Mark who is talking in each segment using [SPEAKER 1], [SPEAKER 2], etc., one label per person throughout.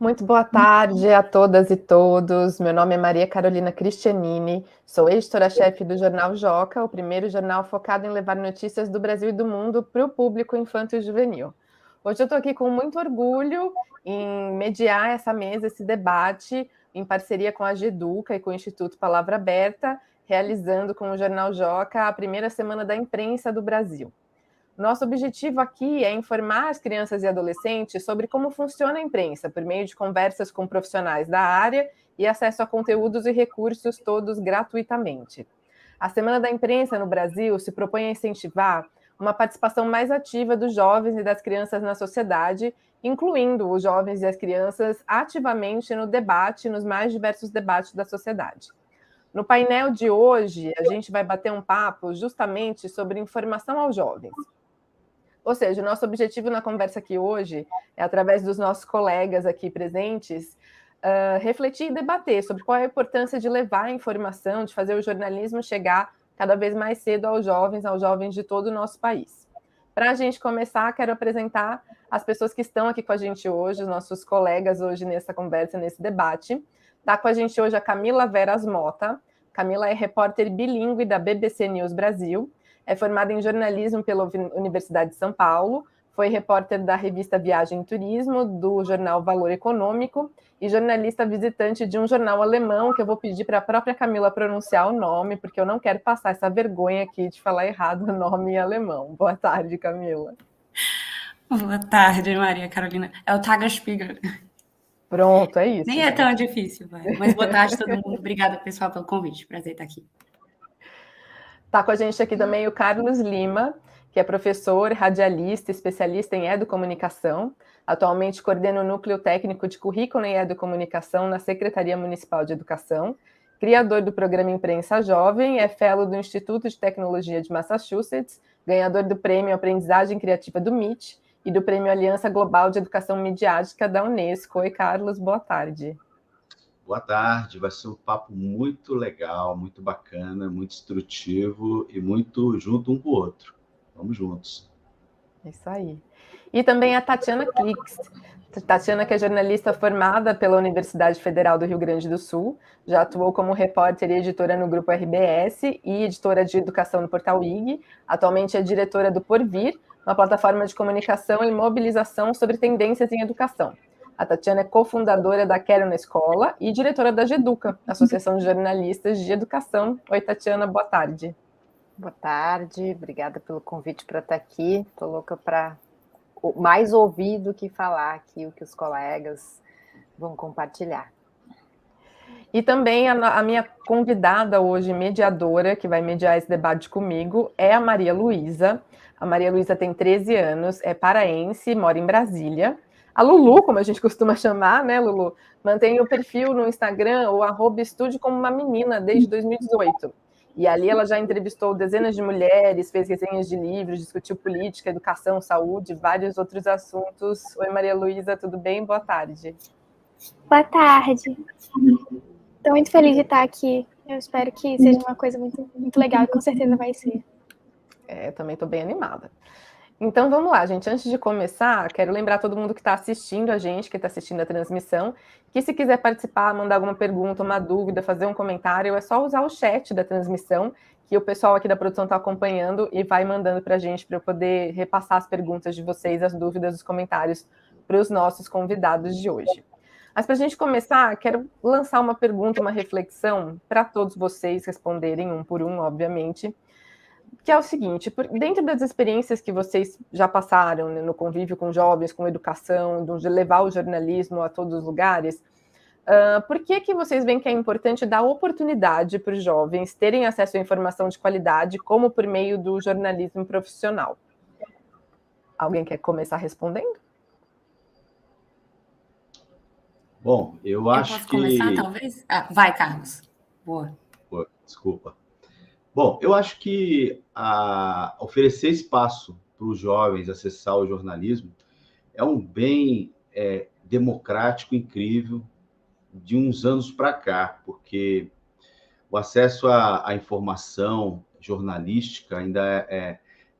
[SPEAKER 1] Muito boa tarde a todas e todos. Meu nome é Maria Carolina Cristianini, sou editora-chefe do Jornal Joca, o primeiro jornal focado em levar notícias do Brasil e do mundo para o público infanto e juvenil. Hoje eu estou aqui com muito orgulho em mediar essa mesa, esse debate, em parceria com a Geduca e com o Instituto Palavra Aberta, realizando com o Jornal Joca a primeira semana da imprensa do Brasil. Nosso objetivo aqui é informar as crianças e adolescentes sobre como funciona a imprensa, por meio de conversas com profissionais da área e acesso a conteúdos e recursos todos gratuitamente. A Semana da Imprensa no Brasil se propõe a incentivar uma participação mais ativa dos jovens e das crianças na sociedade, incluindo os jovens e as crianças ativamente no debate, nos mais diversos debates da sociedade. No painel de hoje, a gente vai bater um papo justamente sobre informação aos jovens. Ou seja, o nosso objetivo na conversa aqui hoje é, através dos nossos colegas aqui presentes, refletir e debater sobre qual é a importância de levar a informação, de fazer o jornalismo chegar cada vez mais cedo aos jovens de todo o nosso país. Para a gente começar, quero apresentar as pessoas que estão aqui com a gente hoje, os nossos colegas hoje nessa conversa, nesse debate. Está com a gente hoje a Camila Veras Mota. Camila é repórter bilíngue da BBC News Brasil, é formada em jornalismo pela Universidade de São Paulo, foi repórter da revista Viagem e Turismo, do jornal Valor Econômico e jornalista visitante de um jornal alemão, que eu vou pedir para a própria Camila pronunciar o nome, porque eu não quero passar essa vergonha aqui de falar errado o nome em alemão. Boa tarde, Camila.
[SPEAKER 2] Boa tarde, Maria Carolina. É o Tagesspiegel.
[SPEAKER 1] Pronto, é isso.
[SPEAKER 2] Nem é tão difícil, vai. Mas boa tarde a todo mundo. Obrigada, pessoal, pelo convite. Prazer estar aqui.
[SPEAKER 1] Está com a gente aqui também o Carlos Lima, que é professor, radialista, especialista em educomunicação. Atualmente coordena o Núcleo Técnico de Currículo em Educomunicação na Secretaria Municipal de Educação. Criador do programa Imprensa Jovem, é fellow do Instituto de Tecnologia de Massachusetts, ganhador do Prêmio Aprendizagem Criativa do MIT e do Prêmio Aliança Global de Educação Midiática da Unesco. Oi, Carlos, boa tarde.
[SPEAKER 3] Boa tarde, vai ser um papo muito legal, muito bacana, muito instrutivo e muito junto um com o outro. Vamos juntos.
[SPEAKER 1] Isso aí. E também a Tatiana Klix. Tatiana, que é jornalista formada pela Universidade Federal do Rio Grande do Sul, já atuou como repórter e editora no Grupo RBS e editora de educação no Portal IG. Atualmente é diretora do Porvir, uma plataforma de comunicação e mobilização sobre tendências em educação. A Tatiana é cofundadora da Quero na Escola e diretora da Geduca, Associação de Jornalistas de Educação. Oi, Tatiana, boa tarde.
[SPEAKER 4] Boa tarde, obrigada pelo convite para estar aqui. Estou louca para mais ouvir do que falar aqui, o que os colegas vão compartilhar.
[SPEAKER 1] E também a minha convidada hoje, mediadora, que vai mediar esse debate comigo, é a Maria Luísa. A Maria Luísa tem 13 anos, é paraense, mora em Brasília. A Lulu, como a gente costuma chamar, né, Lulu, mantém o perfil no Instagram, o @estúdio como uma menina, desde 2018. E ali ela já entrevistou dezenas de mulheres, fez resenhas de livros, discutiu política, educação, saúde, vários outros assuntos. Oi, Maria Luísa, tudo bem? Boa tarde.
[SPEAKER 5] Boa tarde. Estou muito feliz de estar aqui. Eu espero que seja uma coisa muito, muito legal e com certeza vai ser.
[SPEAKER 1] Eu também estou bem animada. Então vamos lá, gente. Antes de começar, quero lembrar todo mundo que está assistindo a gente, que está assistindo a transmissão, que se quiser participar, mandar alguma pergunta, uma dúvida, fazer um comentário, é só usar o chat da transmissão, que o pessoal aqui da produção está acompanhando e vai mandando para a gente, para eu poder repassar as perguntas de vocês, as dúvidas, os comentários para os nossos convidados de hoje. Mas para a gente começar, quero lançar uma pergunta, uma reflexão para todos vocês responderem um por um, obviamente, que é o seguinte: dentro das experiências que vocês já passaram, né, no convívio com jovens, com educação, de levar o jornalismo a todos os lugares, por que vocês veem que é importante dar oportunidade para os jovens terem acesso à informação de qualidade, como por meio do jornalismo profissional? Alguém quer começar respondendo?
[SPEAKER 3] Bom, eu acho
[SPEAKER 2] posso começar, talvez? Vai, Carlos. Boa.
[SPEAKER 3] Desculpa. Bom, eu acho que oferecer espaço para os jovens acessar o jornalismo é um bem democrático, incrível, de uns anos para cá, porque o acesso à informação jornalística ainda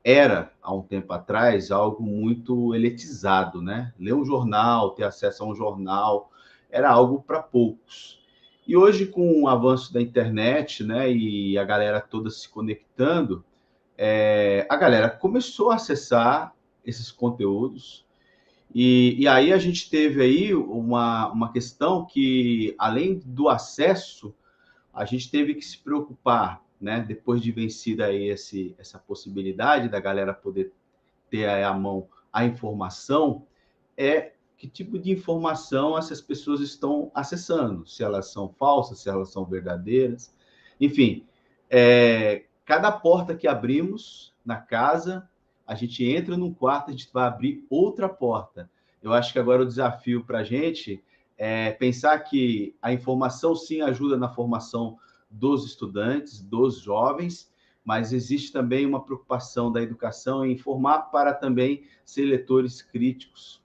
[SPEAKER 3] era, há um tempo atrás, algo muito elitizado, né? Ler um jornal, ter acesso a um jornal, era algo para poucos. E hoje, com o avanço da internet, né, e a galera toda se conectando, a galera começou a acessar esses conteúdos. E aí a gente teve aí uma questão que, além do acesso, a gente teve que se preocupar, né, depois de vencida aí essa possibilidade da galera poder ter aí à mão a informação, que tipo de informação essas pessoas estão acessando, se elas são falsas, se elas são verdadeiras. Enfim, cada porta que abrimos na casa, a gente entra num quarto, a gente vai abrir outra porta. Eu acho que agora o desafio para a gente é pensar que a informação, sim, ajuda na formação dos estudantes, dos jovens, mas existe também uma preocupação da educação em informar para também ser leitores críticos.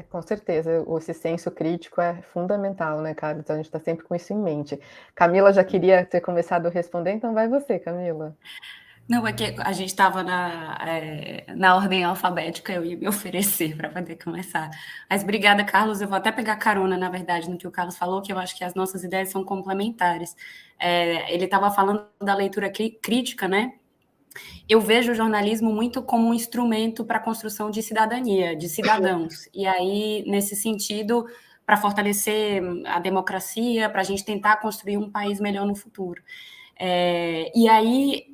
[SPEAKER 1] Com certeza, esse senso crítico é fundamental, né, Carlos? Então a gente está sempre com isso em mente. Camila já queria ter começado a responder, então vai você, Camila.
[SPEAKER 2] Não, é que a gente estava na ordem alfabética, eu ia me oferecer para poder começar. Mas obrigada, Carlos. Eu vou até pegar carona, na verdade, no que o Carlos falou, que eu acho que as nossas ideias são complementares. Ele estava falando da leitura crítica, né? Eu vejo o jornalismo muito como um instrumento para a construção de cidadania, de cidadãos. E aí, nesse sentido, para fortalecer a democracia, para a gente tentar construir um país melhor no futuro. E aí,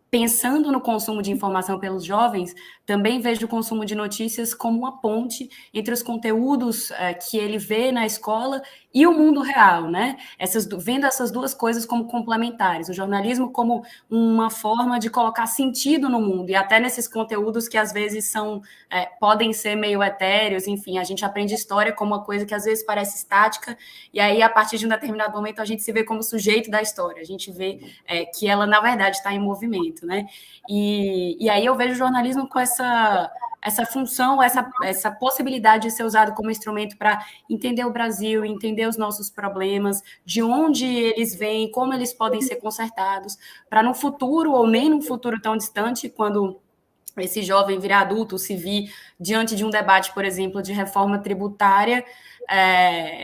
[SPEAKER 2] pensando no consumo de informação pelos jovens, também vejo o consumo de notícias como uma ponte entre os conteúdos que ele vê na escola e o mundo real, né? Vendo essas duas coisas como complementares, o jornalismo como uma forma de colocar sentido no mundo, e até nesses conteúdos que às vezes podem ser meio etéreos, enfim, a gente aprende história como uma coisa que às vezes parece estática, e aí a partir de um determinado momento a gente se vê como sujeito da história, a gente vê que ela na verdade está em movimento, né? E aí eu vejo o jornalismo com essa função, essa possibilidade de ser usado como instrumento para entender o Brasil, entender os nossos problemas, de onde eles vêm, como eles podem ser consertados, para no futuro, ou nem num futuro tão distante, quando esse jovem virar adulto, se vir diante de um debate, por exemplo, de reforma tributária,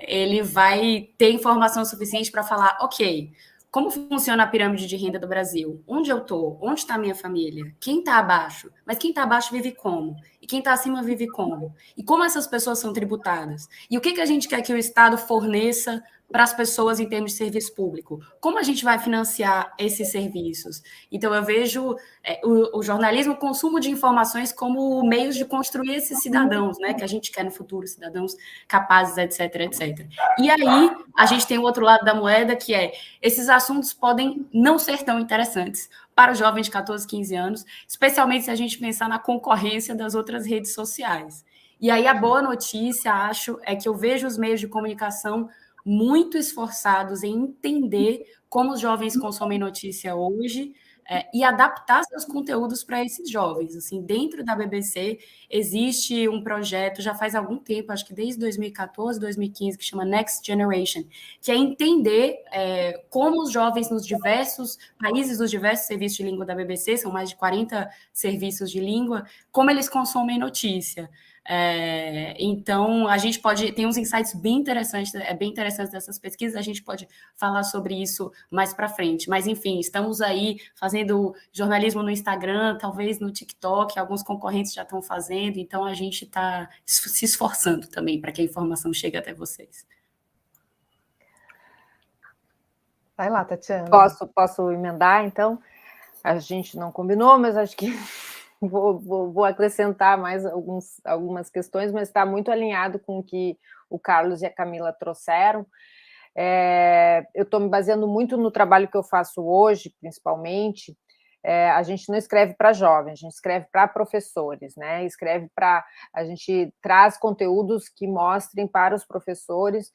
[SPEAKER 2] ele vai ter informação suficiente para falar, ok, como funciona a pirâmide de renda do Brasil? Onde eu estou? Onde está a minha família? Quem está abaixo? Mas quem está abaixo vive como? E quem está acima vive como? E como essas pessoas são tributadas? E o que a gente quer que o Estado forneça para as pessoas em termos de serviço público? Como a gente vai financiar esses serviços? Então, eu vejo o jornalismo, o consumo de informações como meios de construir esses cidadãos, né, que a gente quer no futuro, cidadãos capazes, etc, etc. E aí, a gente tem o outro lado da moeda, que esses assuntos podem não ser tão interessantes para o jovem de 14, 15 anos, especialmente se a gente pensar na concorrência das outras redes sociais. E aí, a boa notícia, acho, é que eu vejo os meios de comunicação muito esforçados em entender como os jovens consomem notícia hoje e adaptar seus conteúdos para esses jovens. Assim, dentro da BBC existe um projeto, já faz algum tempo, acho que desde 2014, 2015, que chama Next Generation, que é entender como os jovens nos diversos países, dos diversos serviços de língua da BBC, são mais de 40 serviços de língua, como eles consomem notícia. Então, a gente tem uns insights bem interessantes dessas pesquisas, a gente pode falar sobre isso mais para frente, mas enfim, estamos aí fazendo jornalismo no Instagram, talvez no TikTok, alguns concorrentes já estão fazendo, então a gente está se esforçando também para que a informação chegue até vocês.
[SPEAKER 1] Vai lá, Tatiana.
[SPEAKER 4] Posso emendar, então? A gente não combinou, mas acho que vou acrescentar mais algumas questões, mas está muito alinhado com o que o Carlos e a Camila trouxeram. Eu estou me baseando muito no trabalho que eu faço hoje, principalmente. A gente não escreve para jovens, a gente escreve para professores, né? A gente traz conteúdos que mostrem para os professores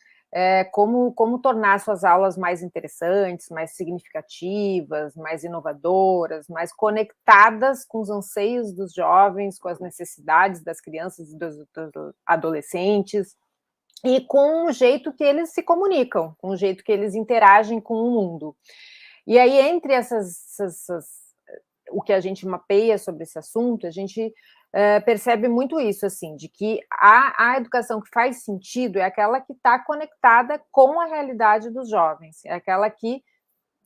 [SPEAKER 4] como tornar suas aulas mais interessantes, mais significativas, mais inovadoras, mais conectadas com os anseios dos jovens, com as necessidades das crianças e dos adolescentes, e com o jeito que eles se comunicam, com o jeito que eles interagem com o mundo. E aí, entre o que a gente mapeia sobre esse assunto, a gente percebe muito isso, assim, de que a educação que faz sentido é aquela que está conectada com a realidade dos jovens, é aquela que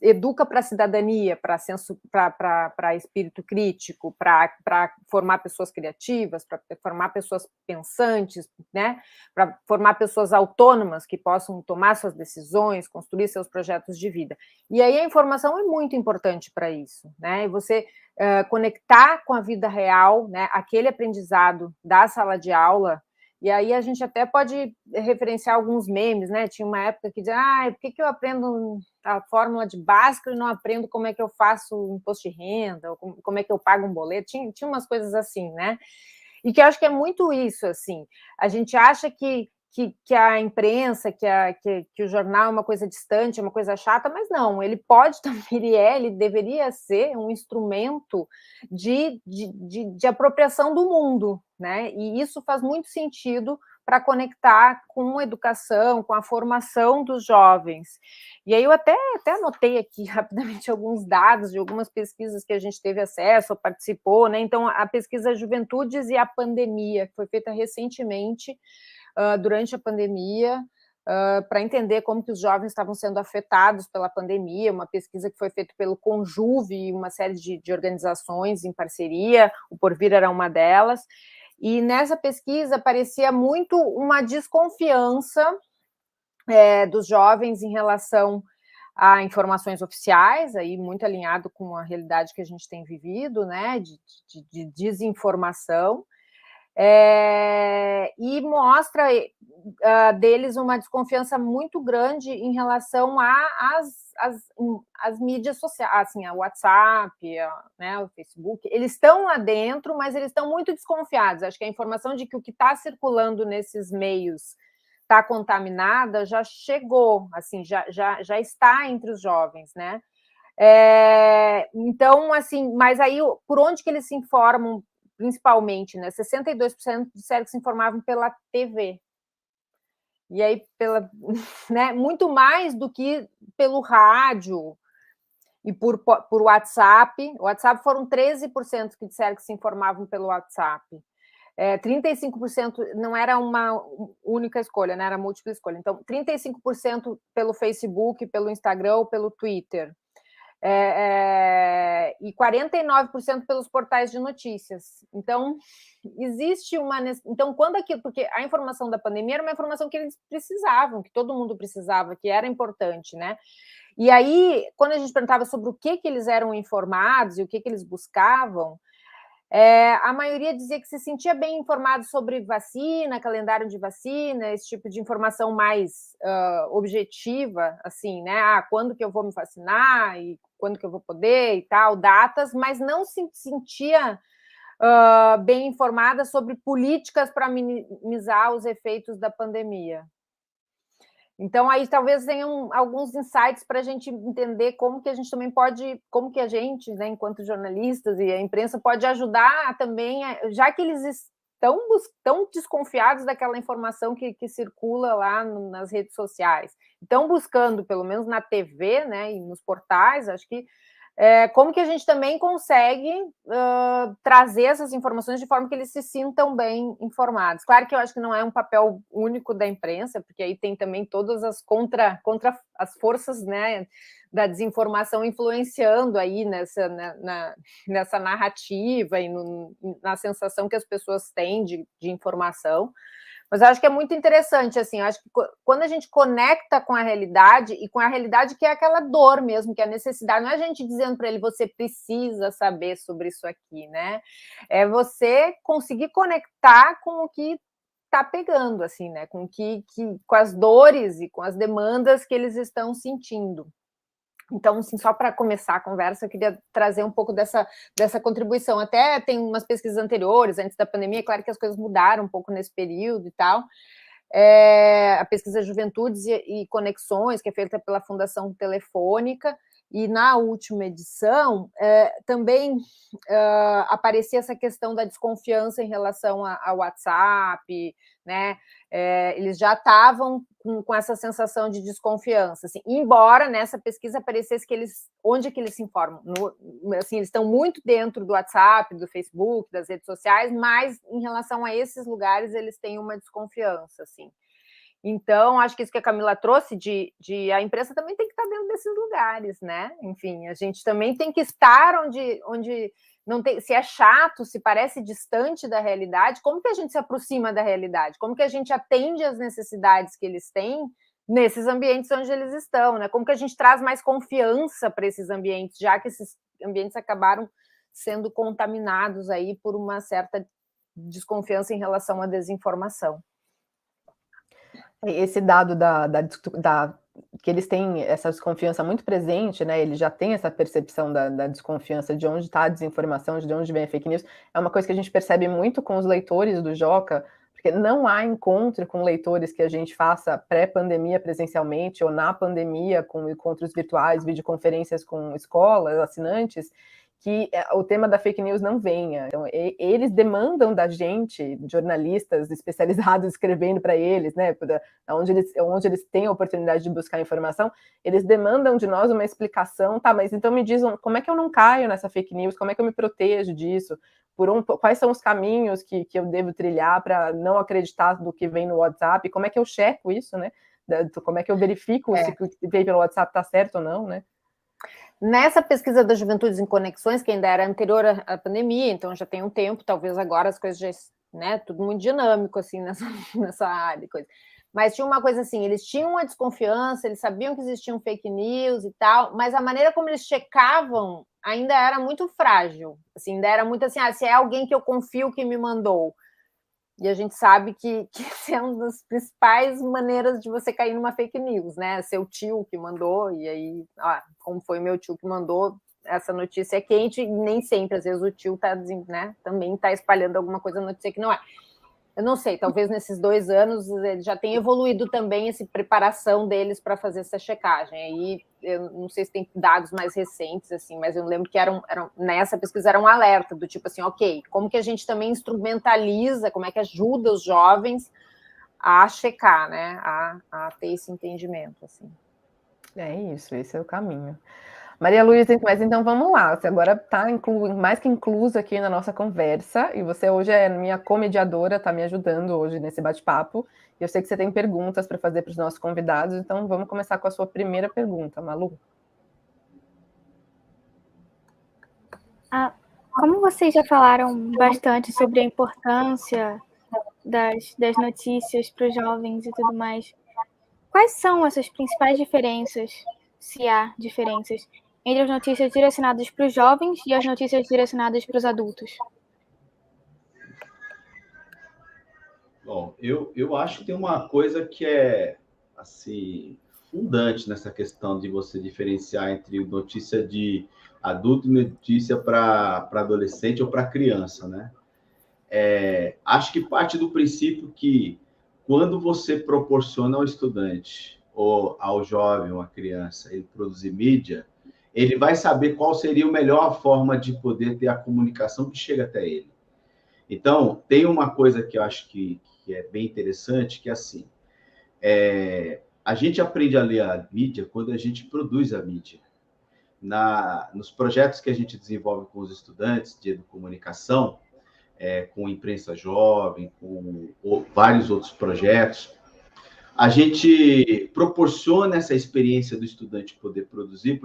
[SPEAKER 4] educa para a cidadania, para espírito crítico, para formar pessoas criativas, para formar pessoas pensantes, né? Para formar pessoas autônomas que possam tomar suas decisões, construir seus projetos de vida. E aí a informação é muito importante para isso, né? E você conectar com a vida real, né? Aquele aprendizado da sala de aula. E aí a gente até pode referenciar alguns memes, né? Tinha uma época que dizia, por que eu aprendo a fórmula de Bhaskara e não aprendo como é que eu faço um imposto de renda, ou como é que eu pago um boleto? Tinha umas coisas assim, né? E que eu acho que é muito isso, assim. A gente acha que a imprensa, que o jornal é uma coisa distante, é uma coisa chata, mas não, ele pode também, ele deveria ser um instrumento de apropriação do mundo, né? E isso faz muito sentido para conectar com a educação, com a formação dos jovens. E aí eu até anotei aqui rapidamente alguns dados de algumas pesquisas que a gente teve acesso, participou, né? Então, a pesquisa Juventudes e a Pandemia, que foi feita recentemente, durante a pandemia, para entender como que os jovens estavam sendo afetados pela pandemia, uma pesquisa que foi feita pelo Conjuve e uma série de organizações em parceria, o Porvir era uma delas, e nessa pesquisa parecia muito uma desconfiança dos jovens em relação a informações oficiais, aí muito alinhado com a realidade que a gente tem vivido, né, de desinformação, e mostra deles uma desconfiança muito grande em relação às mídias sociais, assim, a WhatsApp, né, o Facebook. Eles estão lá dentro, mas eles estão muito desconfiados. Acho que a informação de que o que está circulando nesses meios está contaminada já chegou, assim, já está entre os jovens, né? Então, assim, mas aí por onde que eles se informam? Principalmente, né? 62% disseram que se informavam pela TV. E aí, né? Muito mais do que pelo rádio e por WhatsApp. O WhatsApp foram 13% que disseram que se informavam pelo WhatsApp. 35% não era uma única escolha, né? Era múltipla escolha. Então, 35% pelo Facebook, pelo Instagram ou pelo Twitter. E 49% pelos portais de notícias. Então, existe uma... Então, porque a informação da pandemia era uma informação que eles precisavam, que todo mundo precisava, que era importante, né? E aí, quando a gente perguntava sobre o que eles eram informados e o que eles buscavam, a maioria dizia que se sentia bem informado sobre vacina, calendário de vacina, esse tipo de informação mais objetiva, assim, né? Quando que eu vou me vacinar e quando que eu vou poder e tal, datas, mas não se sentia bem informada sobre políticas para minimizar os efeitos da pandemia. Então, aí talvez tenham alguns insights para a gente entender como que a gente também pode, como que a gente, né, enquanto jornalistas e a imprensa, pode ajudar também, já que eles estão desconfiados daquela informação que circula lá nas redes sociais. Estão buscando, pelo menos na TV, né, e nos portais, acho que como que a gente também consegue trazer essas informações de forma que eles se sintam bem informados. Claro que eu acho que não é um papel único da imprensa, porque aí tem também todas as contra as forças, né, da desinformação influenciando aí nessa narrativa e na sensação que as pessoas têm de informação. Mas eu acho que é muito interessante, assim, eu acho que quando a gente conecta com a realidade, e com a realidade que é aquela dor mesmo, que é a necessidade, não é a gente dizendo para ele, você precisa saber sobre isso aqui, né? É você conseguir conectar com o que está pegando, assim, né? Com as dores e com as demandas que eles estão sentindo. Então, assim, só para começar a conversa, eu queria trazer um pouco dessa contribuição. Até tem umas pesquisas anteriores, antes da pandemia, claro que as coisas mudaram um pouco nesse período e tal. A pesquisa Juventudes e Conexões, que é feita pela Fundação Telefônica, E na última edição, também aparecia essa questão da desconfiança em relação ao WhatsApp, né? Eles já estavam com essa sensação de desconfiança, assim, embora nessa pesquisa aparecesse que onde é que eles se informam? Assim, eles estão muito dentro do WhatsApp, do Facebook, das redes sociais, mas em relação a esses lugares eles têm uma desconfiança, assim. Então, acho que isso que a Camila trouxe a imprensa também tem que estar dentro desses lugares, né? Enfim, a gente também tem que estar onde não tem, se é chato, se parece distante da realidade, como que a gente se aproxima da realidade? Como que a gente atende às necessidades que eles têm nesses ambientes onde eles estão, né? Como que a gente traz mais confiança para esses ambientes, já que esses ambientes acabaram sendo contaminados aí por uma certa desconfiança em relação à desinformação.
[SPEAKER 1] Esse dado que eles têm essa desconfiança muito presente, né? Eles já têm essa percepção da desconfiança, de onde está a desinformação, de onde vem a fake news. É uma coisa que a gente percebe muito com os leitores do Joca, porque não há encontro com leitores que a gente faça pré-pandemia presencialmente ou na pandemia com encontros virtuais, videoconferências com escolas, assinantes, que o tema da fake news não venha. Então, eles demandam da gente, jornalistas especializados escrevendo para eles, né, onde eles têm a oportunidade de buscar informação, eles demandam de nós uma explicação, tá, mas então me diz como é que eu não caio nessa fake news, como é que eu me protejo disso, quais são os caminhos que eu devo trilhar para não acreditar do que vem no WhatsApp, como é que eu checo isso, né, como é que eu verifico se o que vem pelo WhatsApp está certo ou não, né?
[SPEAKER 4] Nessa pesquisa das Juventudes em Conexões, que ainda era anterior à pandemia, então já tem um tempo, talvez agora as coisas já, né, tudo muito dinâmico, assim, nessa área, coisa. Mas tinha uma coisa assim, eles tinham uma desconfiança, eles sabiam que existiam fake news e tal, mas a maneira como eles checavam ainda era muito frágil, assim, ainda era muito assim, se é alguém que eu confio que me mandou. E a gente sabe que é uma das principais maneiras de você cair numa fake news, né? Seu tio que mandou, e aí, como foi meu tio que mandou, essa notícia é quente, e nem sempre, às vezes o tio tá, né, também está espalhando alguma coisa, notícia que não é. Eu não sei, talvez nesses 2 anos ele já tenha evoluído também essa preparação deles para fazer essa checagem. Aí eu não sei se tem dados mais recentes, assim, mas eu lembro que nessa pesquisa era um alerta do tipo assim, ok, como que a gente também instrumentaliza, como é que ajuda os jovens a checar, né? A ter esse entendimento, assim.
[SPEAKER 1] É isso, esse é o caminho. Maria Luísa, mas então vamos lá, você agora está mais que inclusa aqui na nossa conversa, e você hoje é minha comediadora, está me ajudando hoje nesse bate-papo, e eu sei que você tem perguntas para fazer para os nossos convidados, então vamos começar com a sua primeira pergunta, Malu.
[SPEAKER 5] Como vocês já falaram bastante sobre a importância das notícias para os jovens e tudo mais, quais são essas principais diferenças, se há diferenças, entre as notícias direcionadas para os jovens e as notícias direcionadas para os adultos?
[SPEAKER 3] Bom, eu acho que tem uma coisa que é, assim, fundante nessa questão de você diferenciar entre notícia de adulto e notícia para adolescente ou para criança, né? Acho que parte do princípio que quando você proporciona ao estudante ou ao jovem ou à criança ele produzir mídia, ele vai saber qual seria a melhor forma de poder ter a comunicação que chega até ele. Então, tem uma coisa que eu acho que é bem interessante, que é assim, a gente aprende a ler a mídia quando a gente produz a mídia. Nos projetos que a gente desenvolve com os estudantes de comunicação, com imprensa jovem, com vários outros projetos, a gente proporciona essa experiência do estudante poder produzir,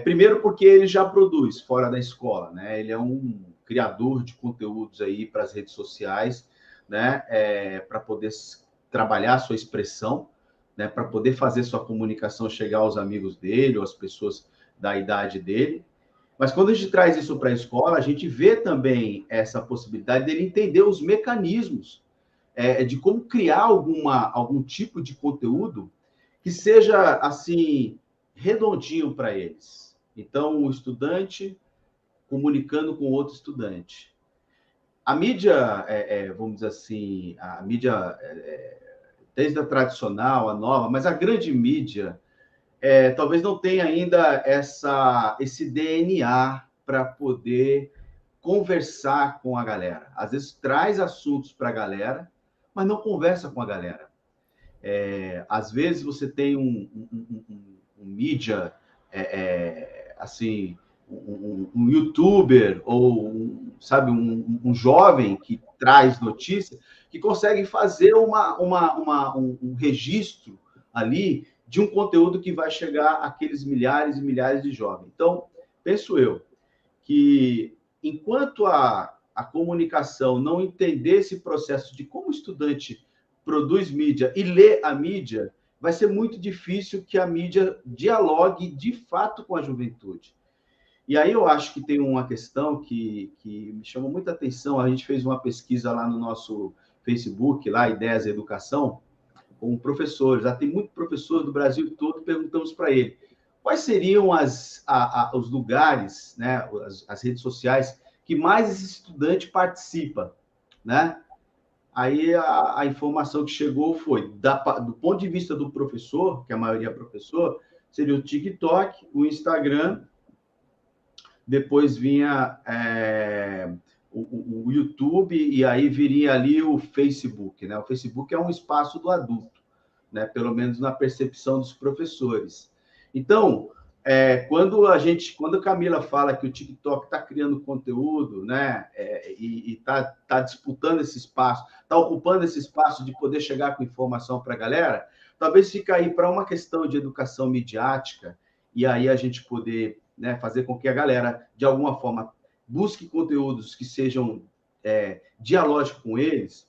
[SPEAKER 3] primeiro porque ele já produz fora da escola, né? Ele é um criador de conteúdos aí para as redes sociais, né? Para poder trabalhar a sua expressão, né? Para poder fazer sua comunicação chegar aos amigos dele ou às pessoas da idade dele. Mas quando a gente traz isso para a escola, a gente vê também essa possibilidade dele entender os mecanismos de como criar algum tipo de conteúdo que seja, assim, redondinho para eles. Então, o estudante comunicando com outro estudante. A mídia, vamos dizer assim, a mídia, desde a tradicional, a nova, mas a grande mídia, talvez não tenha ainda esse DNA para poder conversar com a galera. Às vezes traz assuntos para a galera, mas não conversa com a galera. Às vezes você tem um mídia, assim, um youtuber ou, sabe, um jovem que traz notícia, que consegue fazer um registro ali de um conteúdo que vai chegar àqueles milhares e milhares de jovens. Então, penso eu que enquanto a comunicação não entender esse processo de como o estudante produz mídia e lê a mídia, vai ser muito difícil que a mídia dialogue de fato com a juventude. E aí eu acho que tem uma questão que me chamou muita atenção. A gente fez uma pesquisa lá no nosso Facebook, lá, Ideias Educação, com professores. Já tem muito professor do Brasil todo, perguntamos para ele quais seriam os lugares, né, as redes sociais que mais esse estudante participa, né? Aí a informação que chegou foi, do ponto de vista do professor, que a maioria é professor, seria o TikTok, o Instagram, depois vinha o YouTube, e aí viria ali o Facebook, né? O Facebook é um espaço do adulto, né? Pelo menos na percepção dos professores. Então, quando a Camila fala que o TikTok está criando conteúdo, né? E está disputando esse espaço, está ocupando esse espaço de poder chegar com informação para a galera, talvez fique aí para uma questão de educação midiática, e aí a gente poder, né, fazer com que a galera, de alguma forma, busque conteúdos que sejam dialógicos com eles,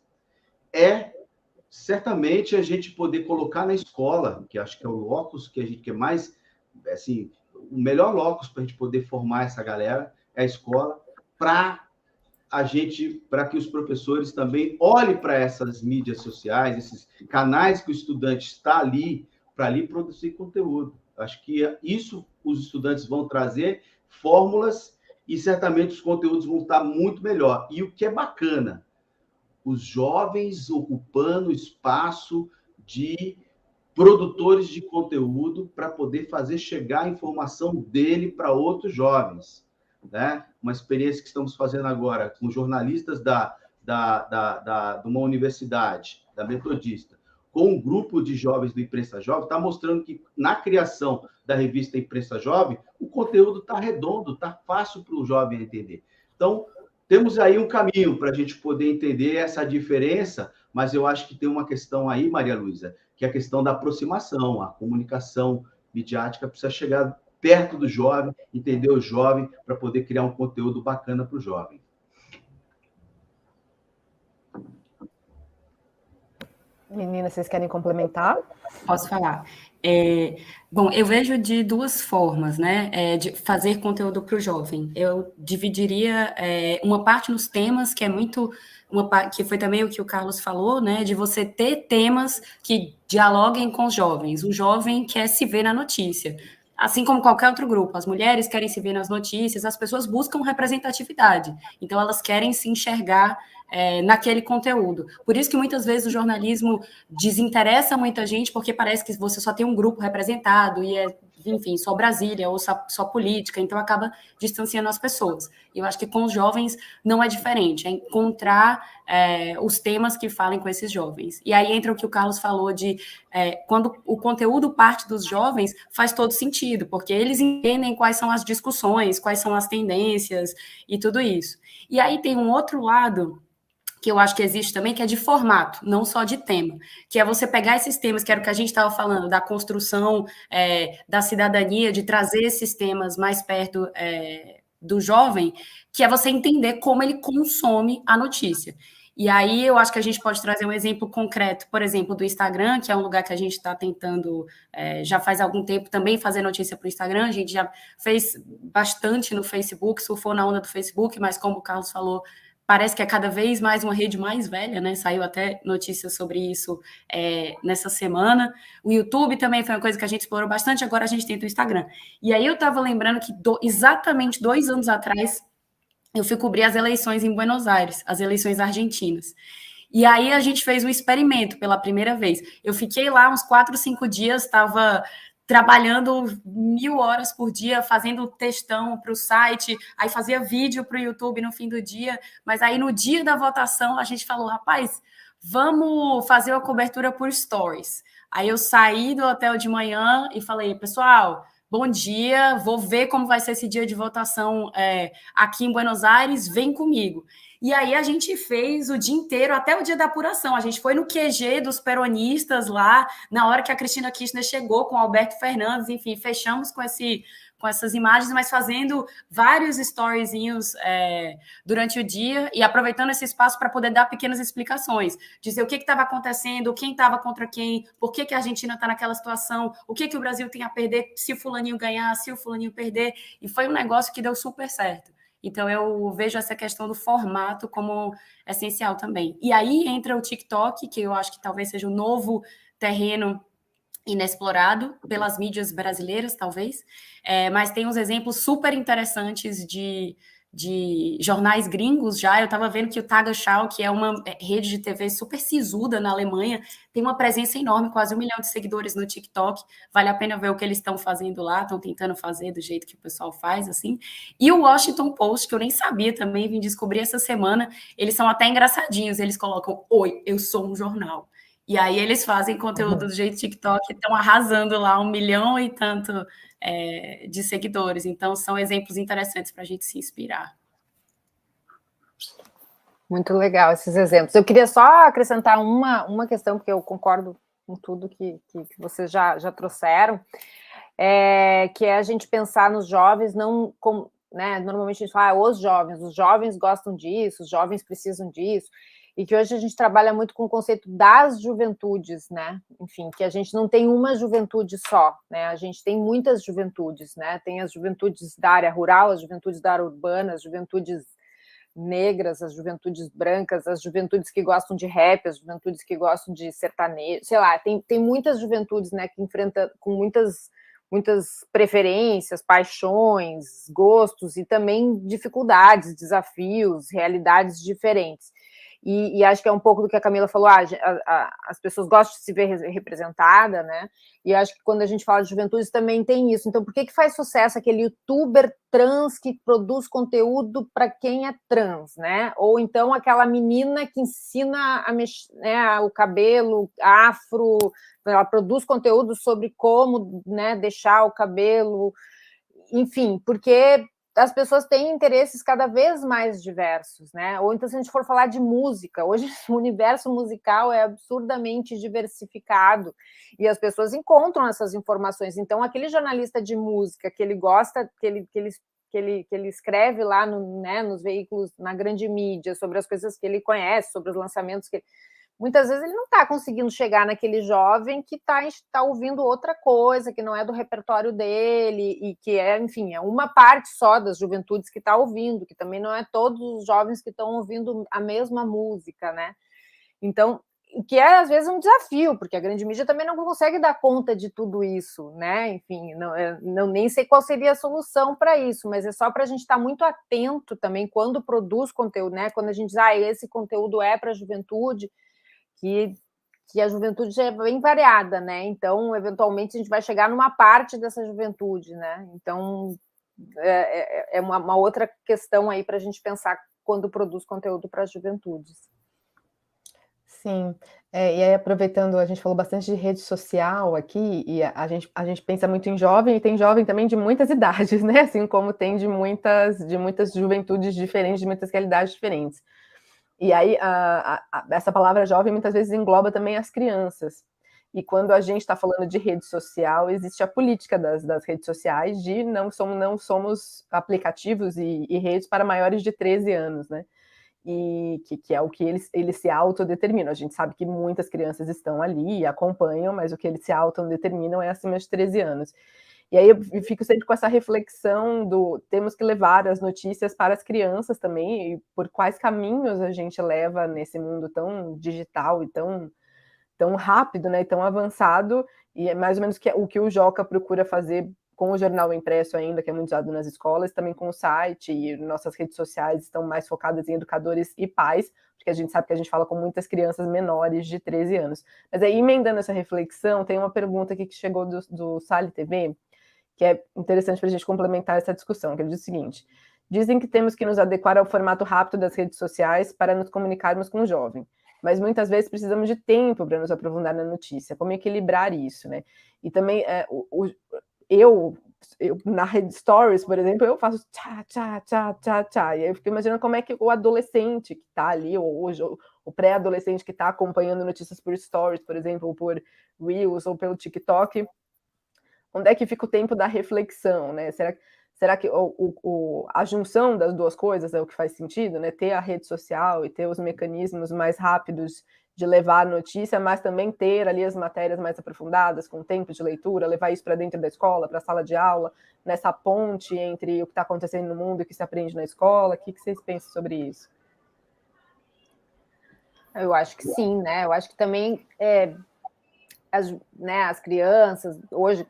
[SPEAKER 3] certamente a gente poder colocar na escola, que acho que é o locus que a gente quer mais, assim, o melhor locus para a gente poder formar essa galera é a escola, para que os professores também olhem para essas mídias sociais, esses canais que o estudante está ali, para ali produzir conteúdo. Acho que isso os estudantes vão trazer fórmulas e certamente os conteúdos vão estar muito melhor. E o que é bacana, os jovens ocupando espaço de produtores de conteúdo para poder fazer chegar a informação dele para outros jovens, né? Uma experiência que estamos fazendo agora com jornalistas de uma universidade, da Metodista, com um grupo de jovens do Imprensa Jovem, está mostrando que na criação da revista Imprensa Jovem, o conteúdo está redondo, está fácil para o jovem entender. Então, temos aí um caminho para a gente poder entender essa diferença, mas eu acho que tem uma questão aí, Maria Luísa, que é a questão da aproximação. A comunicação midiática precisa chegar perto do jovem, entender o jovem, para poder criar um conteúdo bacana para o jovem.
[SPEAKER 1] Meninas, vocês querem complementar?
[SPEAKER 2] Posso falar. Bom, eu vejo de duas formas, né, de fazer conteúdo para o jovem. Eu dividiria uma parte nos temas, que é muito... que foi também o que o Carlos falou, né, de você ter temas que dialoguem com os jovens. O jovem quer se ver na notícia. Assim como qualquer outro grupo, as mulheres querem se ver nas notícias, as pessoas buscam representatividade. Então, elas querem se enxergar naquele conteúdo. Por isso que muitas vezes o jornalismo desinteressa muita gente, porque parece que você só tem um grupo representado e enfim, só Brasília ou só política, então acaba distanciando as pessoas. E eu acho que com os jovens não é diferente, é encontrar os temas que falem com esses jovens. E aí entra o que o Carlos falou de quando o conteúdo parte dos jovens, faz todo sentido, porque eles entendem quais são as discussões, quais são as tendências e tudo isso. E aí tem um outro lado que eu acho que existe também, que é de formato, não só de tema, que é você pegar esses temas, que era o que a gente estava falando, da construção da cidadania, de trazer esses temas mais perto do jovem, que é você entender como ele consome a notícia. E aí eu acho que a gente pode trazer um exemplo concreto, por exemplo, do Instagram, que é um lugar que a gente está tentando, já faz algum tempo, também fazer notícia para o Instagram. A gente já fez bastante no Facebook, surfou na onda do Facebook, mas como o Carlos falou, parece que é cada vez mais uma rede mais velha, né? Saiu até notícias sobre isso nessa semana. O YouTube também foi uma coisa que a gente explorou bastante, agora a gente tenta o Instagram. E aí eu estava lembrando que exatamente 2 anos atrás eu fui cobrir as eleições em Buenos Aires, as eleições argentinas. E aí a gente fez um experimento pela primeira vez. Eu fiquei lá uns 4, 5 dias, estava trabalhando 1000 horas por dia, fazendo textão para o site, aí fazia vídeo para o YouTube no fim do dia, mas aí no dia da votação a gente falou, rapaz, vamos fazer uma cobertura por stories. Aí eu saí do hotel de manhã e falei, pessoal, bom dia, vou ver como vai ser esse dia de votação aqui em Buenos Aires, vem comigo. E aí a gente fez o dia inteiro, até o dia da apuração. A gente foi no QG dos peronistas lá, na hora que a Cristina Kirchner chegou com o Alberto Fernandes, enfim, fechamos com essas imagens, mas fazendo vários storyzinhos durante o dia e aproveitando esse espaço para poder dar pequenas explicações, dizer o que estava acontecendo, quem estava contra quem, por que a Argentina está naquela situação, o que o Brasil tem a perder se o fulaninho ganhar, se o fulaninho perder, e foi um negócio que deu super certo. Então, eu vejo essa questão do formato como essencial também. E aí entra o TikTok, que eu acho que talvez seja o novo terreno inexplorado pelas mídias brasileiras, talvez, mas tem uns exemplos super interessantes de jornais gringos já. Eu estava vendo que o Tagesschau, que é uma rede de TV super sisuda na Alemanha, tem uma presença enorme, quase 1 milhão de seguidores no TikTok. Vale a pena ver o que eles estão fazendo lá, estão tentando fazer do jeito que o pessoal faz, assim. E o Washington Post, que eu nem sabia também, vim descobrir essa semana, eles são até engraçadinhos, eles colocam, oi, eu sou um jornal. E aí eles fazem conteúdo do jeito TikTok e estão arrasando lá 1 milhão e tanto de seguidores. Então, são exemplos interessantes para a gente se inspirar.
[SPEAKER 4] Muito legal esses exemplos. Eu queria só acrescentar uma questão, porque eu concordo com tudo que vocês já trouxeram, que é a gente pensar nos jovens, não como, né, normalmente a gente fala, os jovens gostam disso, os jovens precisam disso, e que hoje a gente trabalha muito com o conceito das juventudes, né? Enfim, que a gente não tem uma juventude só, né? A gente tem muitas juventudes, né? Tem as juventudes da área rural, as juventudes da área urbana, as juventudes negras, as juventudes brancas, as juventudes que gostam de rap, as juventudes que gostam de sertanejo, sei lá, tem muitas juventudes, né, que enfrentam com muitas preferências, paixões, gostos e também dificuldades, desafios, realidades diferentes. E acho que é um pouco do que a Camila falou, as pessoas gostam de se ver representada, né? E acho que quando a gente fala de juventude também tem isso. Então, por que faz sucesso aquele youtuber trans que produz conteúdo para quem é trans, né? Ou então aquela menina que ensina a mexer, né, o cabelo afro, ela produz conteúdo sobre como, né, deixar o cabelo, enfim, porque as pessoas têm interesses cada vez mais diversos, né? Ou então, se a gente for falar de música, hoje o universo musical é absurdamente diversificado e as pessoas encontram essas informações. Então, aquele jornalista de música que ele gosta, que ele escreve lá né, nos veículos, na grande mídia, sobre as coisas que ele conhece, sobre os lançamentos que muitas vezes ele não está conseguindo chegar naquele jovem que está ouvindo outra coisa, que não é do repertório dele, e que enfim, é uma parte só das juventudes que está ouvindo, que também não é todos os jovens que estão ouvindo a mesma música, né? Então, o que é, às vezes, um desafio, porque a grande mídia também não consegue dar conta de tudo isso, né? Enfim, nem sei qual seria a solução para isso, mas é só para a gente estar muito atento também quando produz conteúdo, né? Quando a gente diz, esse conteúdo é para a juventude, que a juventude é bem variada, né? Então, eventualmente, a gente vai chegar numa parte dessa juventude, né? Então, é uma outra questão aí para a gente pensar quando produz conteúdo para as juventudes.
[SPEAKER 1] Sim, e aí aproveitando, a gente falou bastante de rede social aqui, e a gente pensa muito em jovem, e tem jovem também de muitas idades, né? Assim como tem de muitas juventudes diferentes, de muitas realidades diferentes. E aí, essa palavra jovem muitas vezes engloba também as crianças. E quando a gente está falando de rede social, existe a política das redes sociais de não somos aplicativos e redes para maiores de 13 anos, né? E que é o que eles se autodeterminam. A gente sabe que muitas crianças estão ali e acompanham, mas o que eles se autodeterminam é acima de 13 anos. E aí eu fico sempre com essa reflexão temos que levar as notícias para as crianças também, e por quais caminhos a gente leva nesse mundo tão digital e tão rápido, né, e tão avançado, e é mais ou menos o que o Joca procura fazer com o jornal impresso ainda, que é muito usado nas escolas, também com o site, e nossas redes sociais estão mais focadas em educadores e pais, porque a gente sabe que a gente fala com muitas crianças menores de 13 anos. Mas aí, emendando essa reflexão, tem uma pergunta aqui que chegou do Sali TV, que é interessante para a gente complementar essa discussão, que ele diz o seguinte: dizem que temos que nos adequar ao formato rápido das redes sociais para nos comunicarmos com o jovem, mas muitas vezes precisamos de tempo para nos aprofundar na notícia. Como equilibrar isso, né? E também, eu na rede Stories, por exemplo, eu faço tchá, tchá, tchá, tchá, tchá, e aí eu fico imaginando como é que o adolescente que está ali, ou hoje, o pré-adolescente que está acompanhando notícias por Stories, por exemplo, ou por Reels, ou pelo TikTok, onde é que fica o tempo da reflexão, né? Será que a junção das duas coisas é o que faz sentido, né? Ter a rede social e ter os mecanismos mais rápidos de levar a notícia, mas também ter ali as matérias mais aprofundadas, com tempo de leitura, levar isso para dentro da escola, para a sala de aula, nessa ponte entre o que está acontecendo no mundo e o que se aprende na escola. O que vocês pensam sobre isso?
[SPEAKER 4] Eu acho que sim, né? Eu acho que também as crianças, hoje,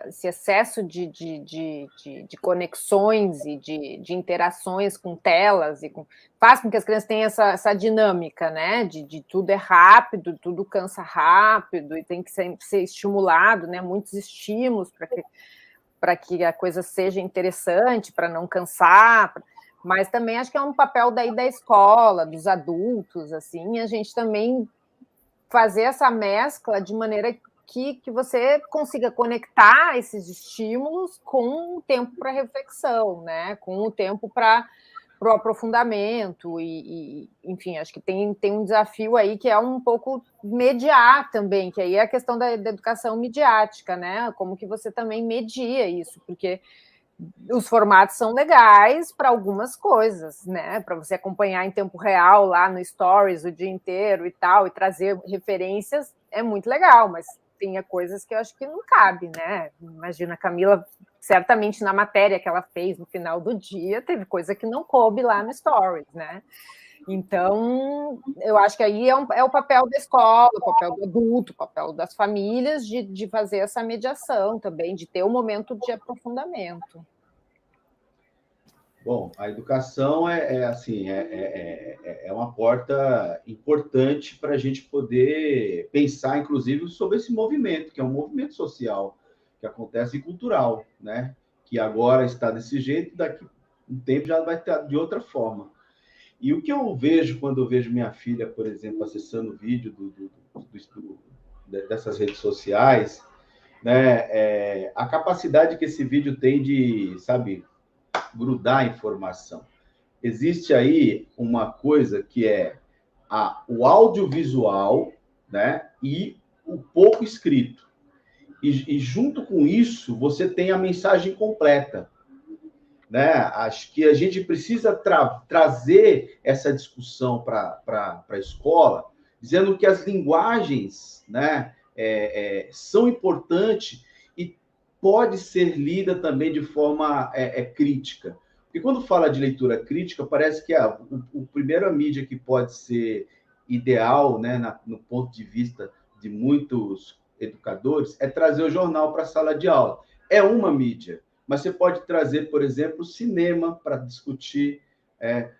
[SPEAKER 4] esse excesso de conexões e de interações com telas faz com que as crianças tenham essa dinâmica, né? De tudo é rápido, tudo cansa rápido e tem que ser estimulado, né? Muitos estímulos para que a coisa seja interessante, para não cansar. Mas também acho que é um papel daí da escola, dos adultos, assim, a gente também fazer essa mescla de maneira que você consiga conectar esses estímulos com o tempo para reflexão, né? Com o tempo para o aprofundamento enfim, acho que tem um desafio aí que é um pouco mediar também, que aí é a questão da educação midiática, né? Como que você também media isso, porque os formatos são legais para algumas coisas, né? Para você acompanhar em tempo real lá no Stories o dia inteiro e tal, e trazer referências, é muito legal, mas tem coisas que eu acho que não cabe, né? Imagina, a Camila, certamente na matéria que ela fez no final do dia, teve coisa que não coube lá no Stories, né? Então, eu acho que aí é o papel da escola, o papel do adulto, o papel das famílias de fazer essa mediação também, de ter um momento de aprofundamento.
[SPEAKER 3] Bom, a educação é uma porta importante para a gente poder pensar, inclusive, sobre esse movimento, que é um movimento social, que acontece e cultural, né? Que agora está desse jeito, daqui a um tempo já vai estar de outra forma. E o que eu vejo quando eu vejo minha filha, por exemplo, acessando o vídeo dessas redes sociais, né? A capacidade que esse vídeo tem de, sabe, grudar a informação. Existe aí uma coisa que é o audiovisual, né, e o pouco escrito. E junto com isso, você tem a mensagem completa. Né? Acho que a gente precisa trazer essa discussão para a escola, dizendo que as linguagens, né, são importantes e pode ser lida também de forma crítica. Porque quando fala de leitura crítica, parece que o primeira mídia que pode ser ideal, né, no ponto de vista de muitos educadores, é trazer o jornal para a sala de aula. É uma mídia, mas você pode trazer, por exemplo, o cinema para discutir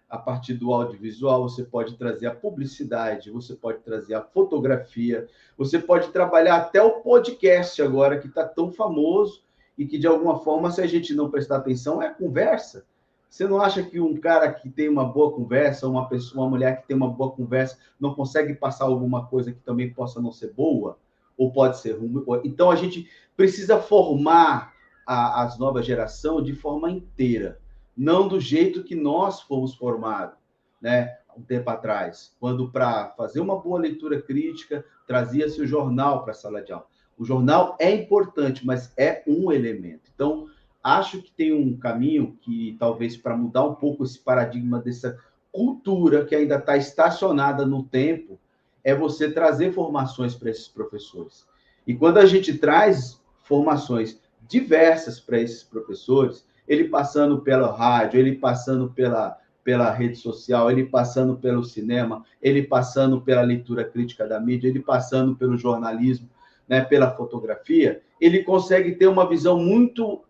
[SPEAKER 3] a partir do audiovisual, você pode trazer a publicidade, você pode trazer a fotografia, você pode trabalhar até o podcast agora, que está tão famoso e que, de alguma forma, se a gente não prestar atenção, é conversa. Você não acha que um cara que tem uma boa conversa, uma mulher que tem uma boa conversa, não consegue passar alguma coisa que também possa não ser boa? Ou pode ser ruim? Então, a gente precisa formar as novas gerações de forma inteira, não do jeito que nós fomos formados, né, um tempo atrás, quando para fazer uma boa leitura crítica, trazia-se o jornal para a sala de aula. O jornal é importante, mas é um elemento. Então, acho que tem um caminho que, talvez, para mudar um pouco esse paradigma dessa cultura que ainda está estacionada no tempo, é você trazer formações para esses professores. E quando a gente traz formações diversas para esses professores, ele passando pela rádio, ele passando pela rede social, ele passando pelo cinema, ele passando pela leitura crítica da mídia, ele passando pelo jornalismo, né, pela fotografia, ele consegue ter uma visão muito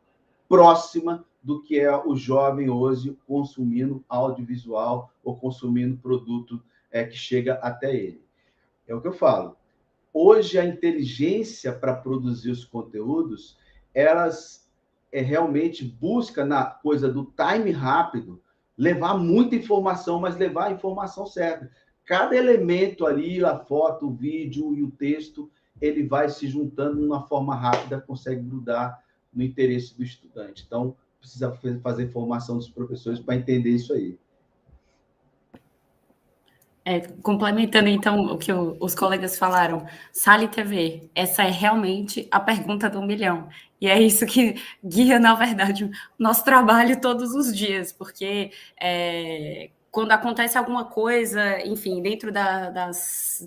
[SPEAKER 3] próxima do que é o jovem hoje consumindo audiovisual ou consumindo produto que chega até ele. É o que eu falo. Hoje, a inteligência para produzir os conteúdos, elas realmente busca na coisa do time rápido, levar muita informação, mas levar a informação certa. Cada elemento ali, a foto, o vídeo e o texto, ele vai se juntando de uma forma rápida, consegue grudar no interesse do estudante. Então, precisa fazer formação dos professores para entender isso aí.
[SPEAKER 2] Complementando, então, o que os colegas falaram, Sali TV, essa é realmente a pergunta do milhão. E é isso que guia, na verdade, o nosso trabalho todos os dias, porque quando acontece alguma coisa, enfim, dentro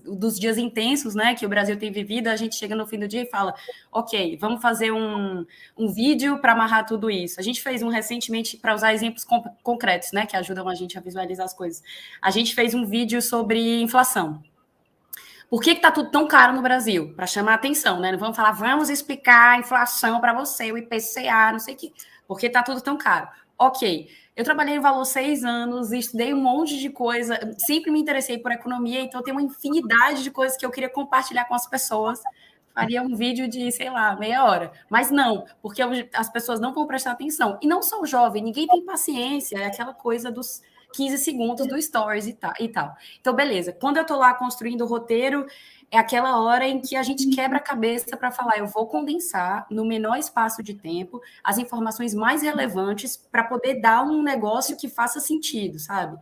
[SPEAKER 2] dos dias intensos, né, que o Brasil tem vivido, a gente chega no fim do dia e fala, ok, vamos fazer um vídeo para amarrar tudo isso. A gente fez um recentemente, para usar exemplos concretos, né, que ajudam a gente a visualizar as coisas. A gente fez um vídeo sobre inflação. Por que está tudo tão caro no Brasil? Para chamar a atenção, né? Não vamos falar, vamos explicar a inflação para você, o IPCA, não sei o que. Por que está tudo tão caro? Ok, eu trabalhei no Valor 6 anos, estudei um monte de coisa, sempre me interessei por economia, então tem uma infinidade de coisas que eu queria compartilhar com as pessoas. Faria um vídeo de, sei lá, meia hora. Mas não, porque as pessoas não vão prestar atenção. E não só o jovem, ninguém tem paciência, é aquela coisa dos 15 segundos do Stories e tal. Então, beleza. Quando eu tô lá construindo o roteiro, é aquela hora em que a gente quebra a cabeça para falar, eu vou condensar no menor espaço de tempo as informações mais relevantes para poder dar um negócio que faça sentido, sabe?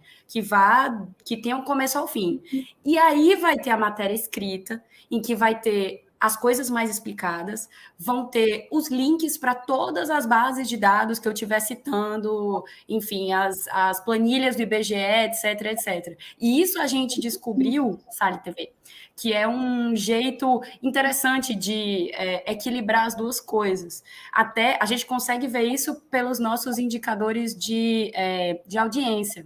[SPEAKER 2] Que tenha um começo ao fim. E aí vai ter a matéria escrita, em que vai ter as coisas mais explicadas, vão ter os links para todas as bases de dados que eu estiver citando, enfim, as planilhas do IBGE, etc, etc. E isso a gente descobriu, Sali TV, que é um jeito interessante de equilibrar as duas coisas. Até a gente consegue ver isso pelos nossos indicadores de audiência.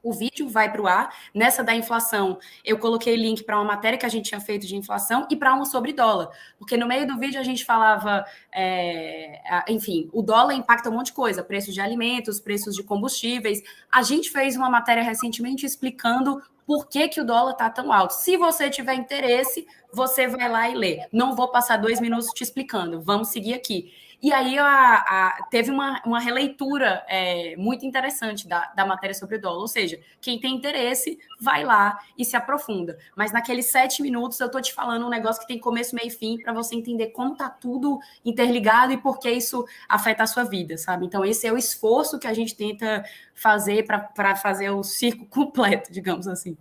[SPEAKER 2] O vídeo vai para o ar. Nessa da inflação, eu coloquei link para uma matéria que a gente tinha feito de inflação e para uma sobre dólar. Porque no meio do vídeo a gente falava, enfim, o dólar impacta um monte de coisa, preços de alimentos, preços de combustíveis. A gente fez uma matéria recentemente explicando por que o dólar está tão alto. Se você tiver interesse, você vai lá e lê. Não vou passar 2 minutos te explicando, vamos seguir aqui. E aí teve uma releitura muito interessante da matéria sobre o dólar. Ou seja, quem tem interesse vai lá e se aprofunda. Mas naqueles 7 minutos eu estou te falando um negócio que tem começo, meio e fim para você entender como está tudo interligado e por que isso afeta a sua vida, sabe? Então esse é o esforço que a gente tenta fazer para fazer o circo completo, digamos assim.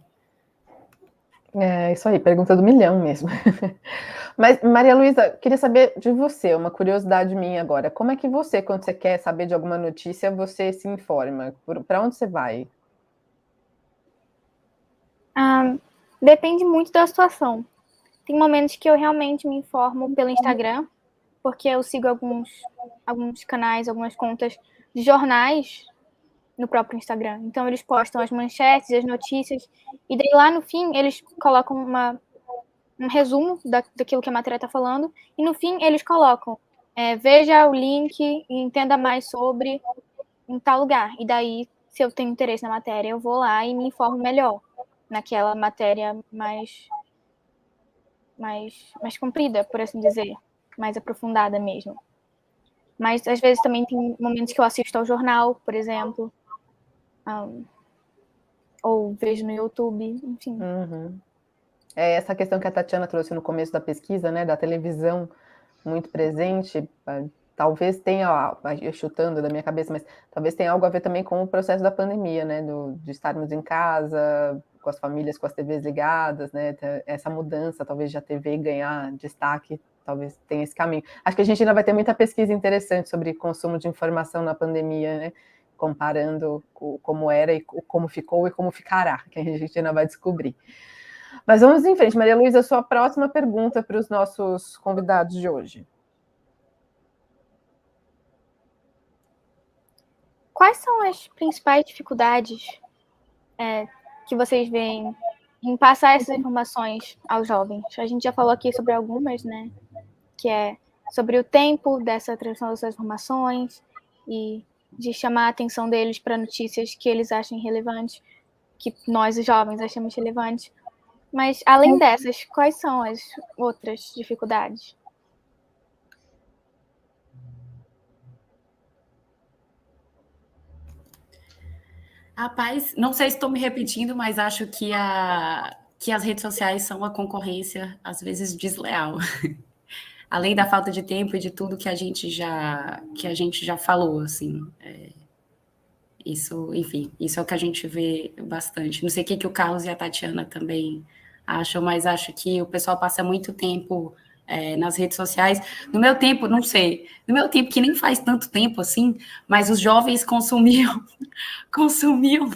[SPEAKER 1] É isso aí, pergunta do milhão mesmo. Mas, Maria Luísa, queria saber de você, uma curiosidade minha agora. Como é que você, quando você quer saber de alguma notícia, você se informa? Para onde você vai?
[SPEAKER 5] Depende muito da situação. Tem momentos que eu realmente me informo pelo Instagram, porque eu sigo alguns canais, algumas contas de jornais no próprio Instagram. Então, eles postam as manchetes, as notícias, e daí lá no fim eles colocam um resumo daquilo que a matéria está falando, e no fim eles colocam, veja o link e entenda mais sobre em tal lugar. E daí, se eu tenho interesse na matéria, eu vou lá e me informo melhor naquela matéria mais comprida, por assim dizer, mais aprofundada mesmo. Mas às vezes também tem momentos que eu assisto ao jornal, por exemplo, ou vejo no YouTube, enfim.
[SPEAKER 1] Uhum. É essa questão que a Tatiana trouxe no começo da pesquisa, né, da televisão muito presente, talvez tenha, chutando da minha cabeça, mas talvez tenha algo a ver também com o processo da pandemia, né, de estarmos em casa, com as famílias, com as TVs ligadas, né, essa mudança, talvez, de a TV ganhar destaque, talvez tenha esse caminho. Acho que a gente ainda vai ter muita pesquisa interessante sobre consumo de informação na pandemia, né, comparando como era e como ficou e como ficará, que a gente ainda vai descobrir. Mas vamos em frente. Maria Luísa, sua próxima pergunta para os nossos convidados de hoje.
[SPEAKER 5] Quais são as principais dificuldades que vocês veem em passar essas informações aos jovens? A gente já falou aqui sobre algumas, né? Que é sobre o tempo dessa transmissão dessas informações e de chamar a atenção deles para notícias que eles achem relevantes, que nós, os jovens, achamos relevantes. Mas, além dessas, quais são as outras dificuldades?
[SPEAKER 2] Rapaz, não sei se estou me repetindo, mas acho que as redes sociais são uma concorrência, às vezes, desleal. Além da falta de tempo e de tudo que a gente já falou, assim. Isso, enfim, isso é o que a gente vê bastante. Não sei o que o Carlos e a Tatiana também acham, mas acho que o pessoal passa muito tempo nas redes sociais. No meu tempo, não sei, no meu tempo, que nem faz tanto tempo assim, mas os jovens consumiam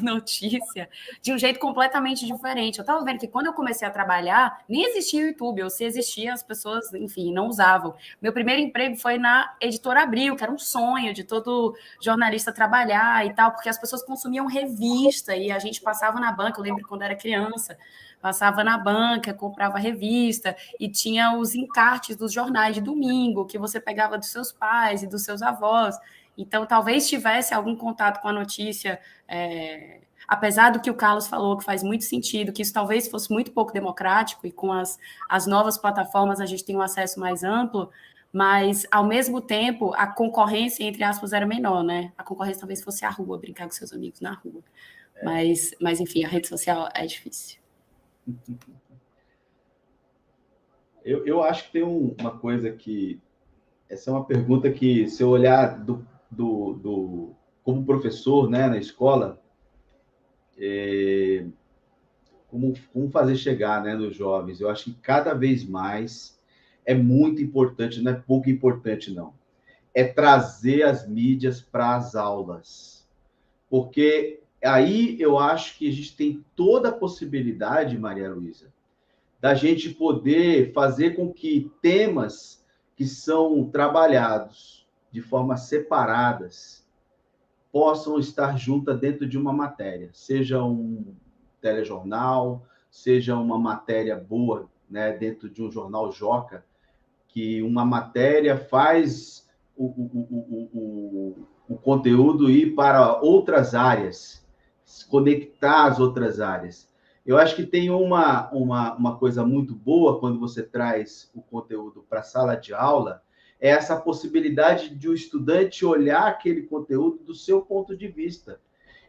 [SPEAKER 2] notícia de um jeito completamente diferente. Eu estava vendo que quando eu comecei a trabalhar, nem existia o YouTube, ou se existia, as pessoas, enfim, não usavam. Meu primeiro emprego foi na Editora Abril, que era um sonho de todo jornalista trabalhar e tal, porque as pessoas consumiam revista e a gente passava na banca, eu lembro quando era criança, passava na banca, comprava revista e tinha os encartes dos jornais de domingo, que você pegava dos seus pais e dos seus avós. Então, talvez tivesse algum contato com a notícia, apesar do que o Carlos falou, que faz muito sentido, que isso talvez fosse muito pouco democrático, e com as novas plataformas a gente tem um acesso mais amplo, mas, ao mesmo tempo, a concorrência, entre aspas, era menor, né? A concorrência talvez fosse a rua, brincar com seus amigos na rua. Mas, enfim, a rede social é difícil.
[SPEAKER 3] Eu acho que tem uma coisa que... Essa é uma pergunta que, se eu olhar como professor, né, na escola, como fazer chegar, né, nos jovens, eu acho que cada vez mais é muito importante, não é pouco importante, não. É trazer as mídias para as aulas. Porque aí eu acho que a gente tem toda a possibilidade, Maria Luísa, da gente poder fazer com que temas que são trabalhados de forma separadas possam estar juntas dentro de uma matéria, seja um telejornal, seja uma matéria boa, né, dentro de um jornal Joca, que uma matéria faz o conteúdo ir para outras áreas, conectar as outras áreas. Eu acho que tem uma coisa muito boa quando você traz o conteúdo para a sala de aula, é essa possibilidade de o estudante olhar aquele conteúdo do seu ponto de vista.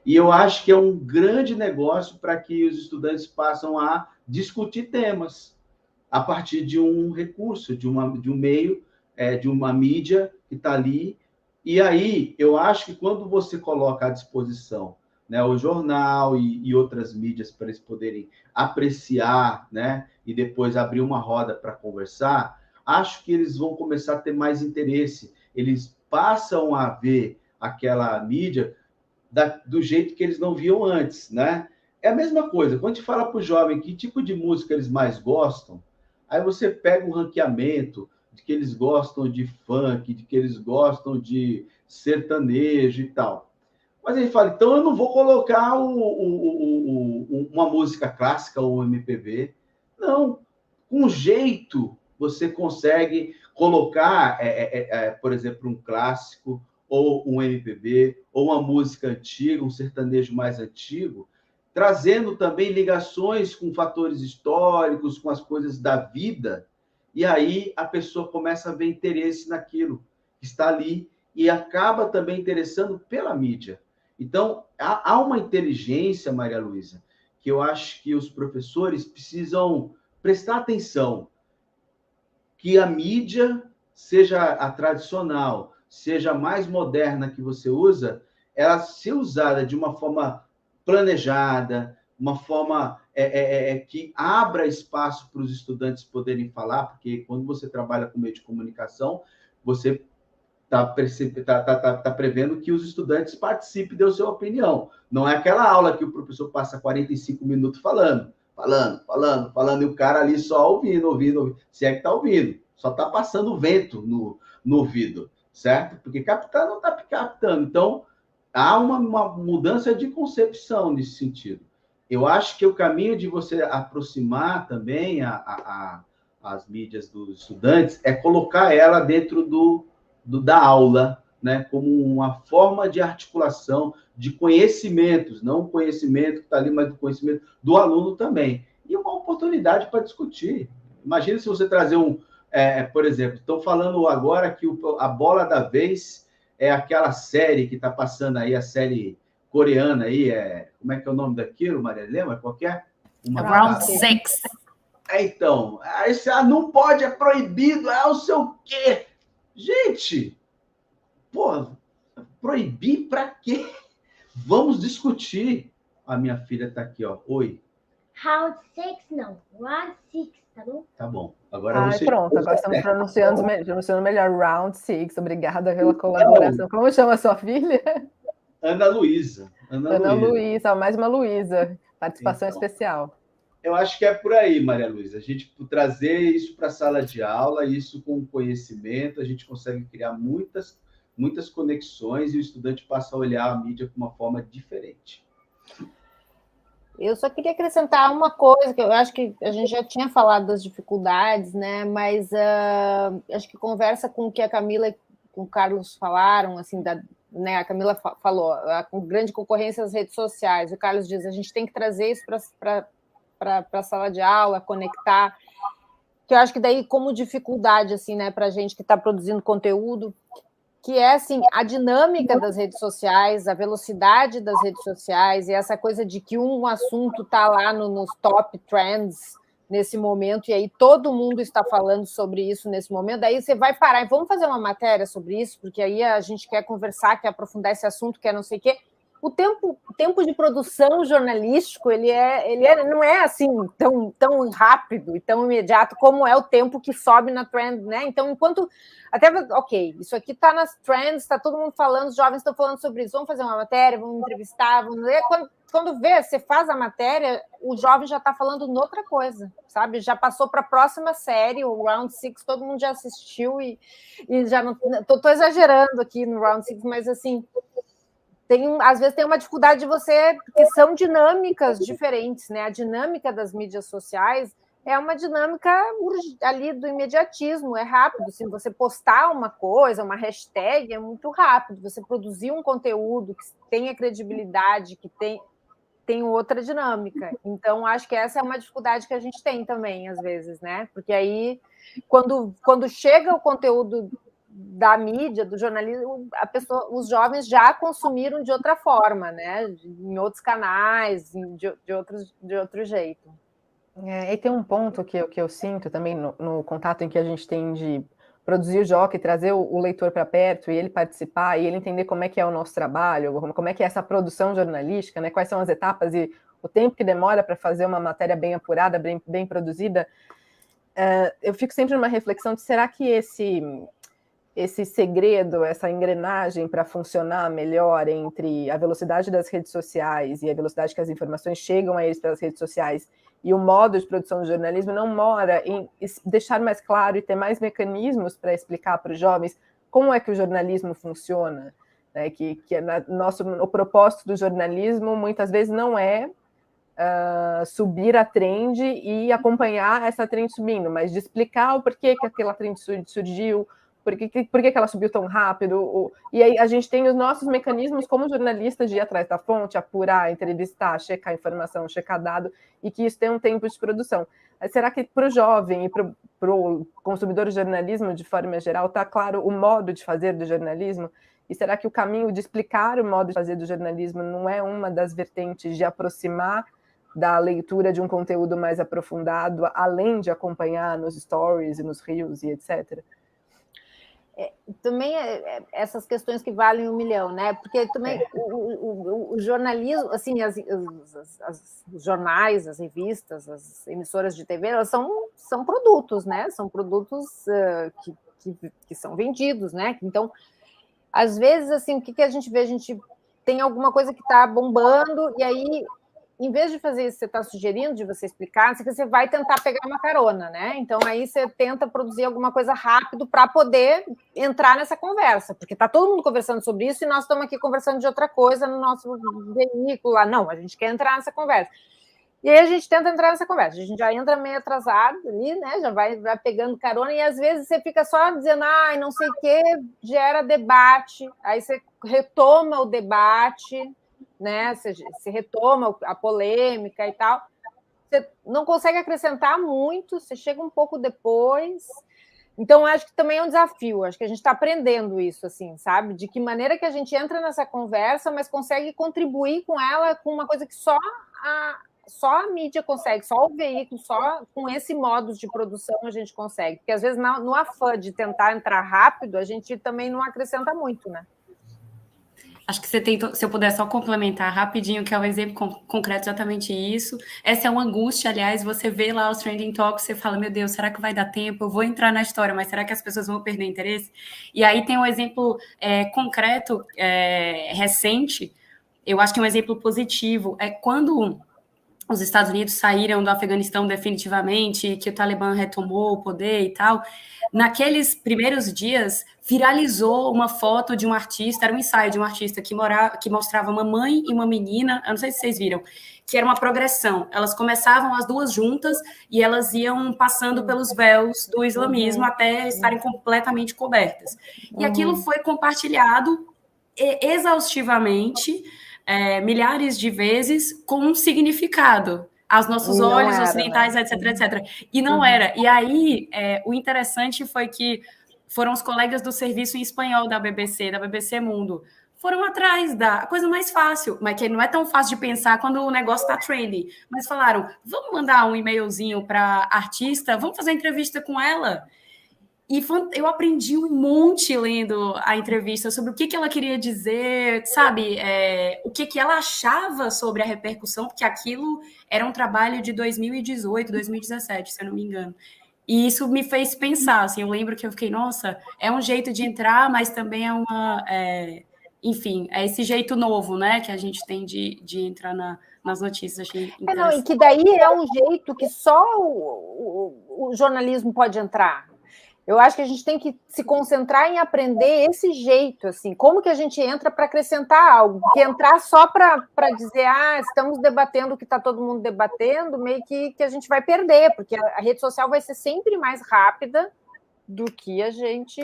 [SPEAKER 3] E eu acho que é um grande negócio para que os estudantes passem a discutir temas a partir de um recurso, de um meio, de uma mídia que está ali. E aí, eu acho que quando você coloca à disposição, né, o jornal e outras mídias para eles poderem apreciar, né, e depois abrir uma roda para conversar, acho que eles vão começar a ter mais interesse. Eles passam a ver aquela mídia do jeito que eles não viam antes, né? É a mesma coisa. Quando a gente fala para o jovem que tipo de música eles mais gostam, aí você pega um ranqueamento de que eles gostam de funk, de que eles gostam de sertanejo e tal. Mas ele fala, então eu não vou colocar uma música clássica ou um MPB. Não, com jeito você consegue colocar, por exemplo, um clássico, ou um MPB, ou uma música antiga, um sertanejo mais antigo, trazendo também ligações com fatores históricos, com as coisas da vida, e aí a pessoa começa a ver interesse naquilo que está ali, e acaba também interessando pela mídia. Então, há uma inteligência, Maria Luísa, que eu acho que os professores precisam prestar atenção, que a mídia, seja a tradicional, seja a mais moderna que você usa, ela ser usada de uma forma planejada, uma forma que abra espaço para os estudantes poderem falar, porque quando você trabalha com meio de comunicação, você está prevendo que os estudantes participem da sua opinião. Não é aquela aula que o professor passa 45 minutos falando, e o cara ali só ouvindo, se é que está ouvindo. Só está passando vento no ouvido, certo? Porque captar não está captando. Então, há uma mudança de concepção nesse sentido. Eu acho que o caminho de você aproximar também as mídias dos estudantes é colocar ela dentro da aula, né, como uma forma de articulação de conhecimentos, não o conhecimento que está ali, mas o conhecimento do aluno também. E uma oportunidade para discutir. Imagina se você trazer por exemplo, estão falando agora que a bola da vez é aquela série que está passando aí, a série coreana aí, como é que é o nome daquilo, Maria? Lembra qual que é?
[SPEAKER 2] Round 6.
[SPEAKER 3] Então, não pode, é proibido, não sei o quê. Gente, pô, proibir para quê? Vamos discutir. A minha filha está aqui, ó. Oi.
[SPEAKER 6] Round 6, não. Round 6, tá bom?
[SPEAKER 3] Tá bom. Agora você...
[SPEAKER 1] Pronto, agora estamos pronunciando melhor. Round 6. Obrigada pela colaboração. Como chama a sua filha?
[SPEAKER 3] Ana Luísa.
[SPEAKER 1] Ana Luísa, mais uma Luísa. Participação especial.
[SPEAKER 3] Eu acho que é por aí, Maria Luísa. A gente trazer isso para a sala de aula, isso com conhecimento, a gente consegue criar muitas conexões e o estudante passa a olhar a mídia com uma forma diferente.
[SPEAKER 4] Eu só queria acrescentar uma coisa, que eu acho que a gente já tinha falado das dificuldades, né? Mas acho que conversa com o que a Camila e com o Carlos falaram, assim, né? A Camila falou, a grande concorrência das redes sociais. O Carlos diz, a gente tem que trazer isso para a sala de aula, conectar. Que eu acho que daí, como dificuldade, assim, né, para a gente que está produzindo conteúdo, que é assim, a dinâmica das redes sociais, a velocidade das redes sociais, e essa coisa de que um assunto está lá nos top trends nesse momento, e aí todo mundo está falando sobre isso nesse momento, daí você vai parar e vamos fazer uma matéria sobre isso, porque aí a gente quer conversar, quer aprofundar esse assunto, quer não sei o quê. O tempo de produção jornalístico não é assim tão rápido e tão imediato como é o tempo que sobe na trend, né? Então, enquanto ok, isso aqui está nas trends, está todo mundo falando, os jovens estão falando sobre isso, vamos fazer uma matéria, vamos entrevistar, vamos ler. Quando você faz a matéria, o jovem já está falando noutra coisa, sabe? Já passou para a próxima série, o Round 6, todo mundo já assistiu e já não... Estou exagerando aqui no Round 6, mas assim... às vezes tem uma dificuldade de você, porque são dinâmicas diferentes, né? A dinâmica das mídias sociais é uma dinâmica ali do imediatismo, é rápido. Se você postar uma coisa, uma hashtag, é muito rápido. Você produzir um conteúdo que tenha credibilidade, que tem outra dinâmica. Então, acho que essa é uma dificuldade que a gente tem também, às vezes, né? Porque aí, quando chega o conteúdo da mídia, do jornalismo, os jovens já consumiram de outra forma, né? Em outros canais, de outro jeito.
[SPEAKER 1] E tem um ponto que eu sinto também no contato em que a gente tem de produzir o Joca e trazer o leitor para perto e ele participar e ele entender como é que é o nosso trabalho, como é que é essa produção jornalística, né? Quais são as etapas e o tempo que demora para fazer uma matéria bem apurada, bem produzida. Eu fico sempre numa reflexão de será que esse segredo, essa engrenagem para funcionar melhor entre a velocidade das redes sociais e a velocidade que as informações chegam a eles pelas redes sociais e o modo de produção do jornalismo não mora em deixar mais claro e ter mais mecanismos para explicar para os jovens como é que o jornalismo funciona, né? Que o propósito do jornalismo muitas vezes não é subir a trend e acompanhar essa trend subindo, mas de explicar o porquê que aquela trend surgiu, por que ela subiu tão rápido? E aí a gente tem os nossos mecanismos como jornalistas de ir atrás da fonte, apurar, entrevistar, checar informação, checar dado, e que isso tem um tempo de produção. Será que para o jovem e para o consumidor de jornalismo, de forma geral, está claro o modo de fazer do jornalismo? E será que o caminho de explicar o modo de fazer do jornalismo não é uma das vertentes de aproximar da leitura de um conteúdo mais aprofundado, além de acompanhar nos stories e nos reels e etc.?
[SPEAKER 4] Também essas questões que valem 1 milhão, né? Porque também o jornalismo, assim, os jornais, as revistas, as emissoras de TV, elas são produtos, né? São produtos que são vendidos, né? Então, às vezes, assim, o que a gente vê? A gente tem alguma coisa que está bombando e aí, em vez de fazer isso que você está sugerindo, de você explicar, você vai tentar pegar uma carona, né? Então, aí você tenta produzir alguma coisa rápido para poder entrar nessa conversa, porque está todo mundo conversando sobre isso e nós estamos aqui conversando de outra coisa no nosso veículo lá. Não, a gente quer entrar nessa conversa. E aí a gente tenta entrar nessa conversa. A gente já entra meio atrasado ali, né? Já vai pegando carona, e às vezes você fica só dizendo, não sei o quê, gera debate, aí você retoma o debate, né? Você retoma a polêmica e tal. Você não consegue acrescentar muito, você chega um pouco depois. Então, acho que também é um desafio, acho que a gente está aprendendo isso, assim, sabe? De que maneira que a gente entra nessa conversa, mas consegue contribuir com ela com uma coisa que só a mídia consegue, só o veículo, só com esse modo de produção a gente consegue. Porque, às vezes, no afã de tentar entrar rápido, a gente também não acrescenta muito, né?
[SPEAKER 2] Acho que você tentou, se eu puder só complementar rapidinho, que é um exemplo concreto exatamente isso. Essa é uma angústia, aliás, você vê lá os trending topics, você fala, meu Deus, será que vai dar tempo? Eu vou entrar na história, mas será que as pessoas vão perder interesse? E aí tem um exemplo concreto, recente, eu acho que é um exemplo positivo, é quando os Estados Unidos saíram do Afeganistão definitivamente, que o Talibã retomou o poder e tal, naqueles primeiros dias, viralizou uma foto de um artista, era um ensaio de um artista que mostrava uma mãe e uma menina, eu não sei se vocês viram, que era uma progressão. Elas começavam as duas juntas e elas iam passando pelos véus do islamismo até estarem completamente cobertas. E aquilo foi compartilhado exaustivamente, milhares de vezes, com um significado aos nossos olhos ocidentais, etc, etc. E não era. E aí, o interessante foi que foram os colegas do serviço em espanhol da BBC Mundo, foram atrás da coisa mais fácil, mas que não é tão fácil de pensar quando o negócio está trending. Mas falaram, vamos mandar um e-mailzinho para a artista, vamos fazer entrevista com ela. E eu aprendi um monte lendo a entrevista sobre o que ela queria dizer, sabe? O que ela achava sobre a repercussão, porque aquilo era um trabalho de 2018, 2017, se eu não me engano. E isso me fez pensar, assim, eu lembro que eu fiquei, nossa, é um jeito de entrar, mas também é uma... enfim, é esse jeito novo, né, que a gente tem de entrar nas notícias. Achei
[SPEAKER 4] e que daí é um jeito que só o jornalismo pode entrar. Eu acho que a gente tem que se concentrar em aprender esse jeito, assim, como que a gente entra para acrescentar algo, porque entrar só para dizer, estamos debatendo o que está todo mundo debatendo, meio que a gente vai perder, porque a rede social vai ser sempre mais rápida do que a gente,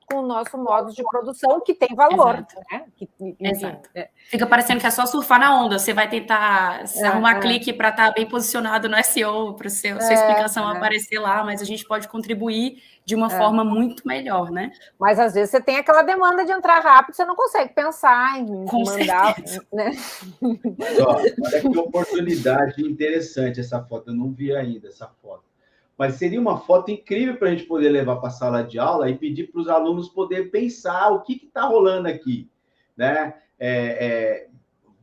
[SPEAKER 4] com o nosso modo de produção, que tem valor.
[SPEAKER 2] Exato.
[SPEAKER 4] Né?
[SPEAKER 2] Exato. Fica parecendo que é só surfar na onda, você vai tentar arrumar clique para estar bem posicionado no SEO, para sua explicação aparecer lá, mas a gente pode contribuir de uma forma muito melhor, né?
[SPEAKER 4] Mas às vezes você tem aquela demanda de entrar rápido, você não consegue pensar em mandar, né?
[SPEAKER 3] Mas, olha que oportunidade interessante essa foto, eu não vi ainda essa foto. Mas seria uma foto incrível para a gente poder levar para a sala de aula e pedir para os alunos poderem pensar o que está rolando aqui, né?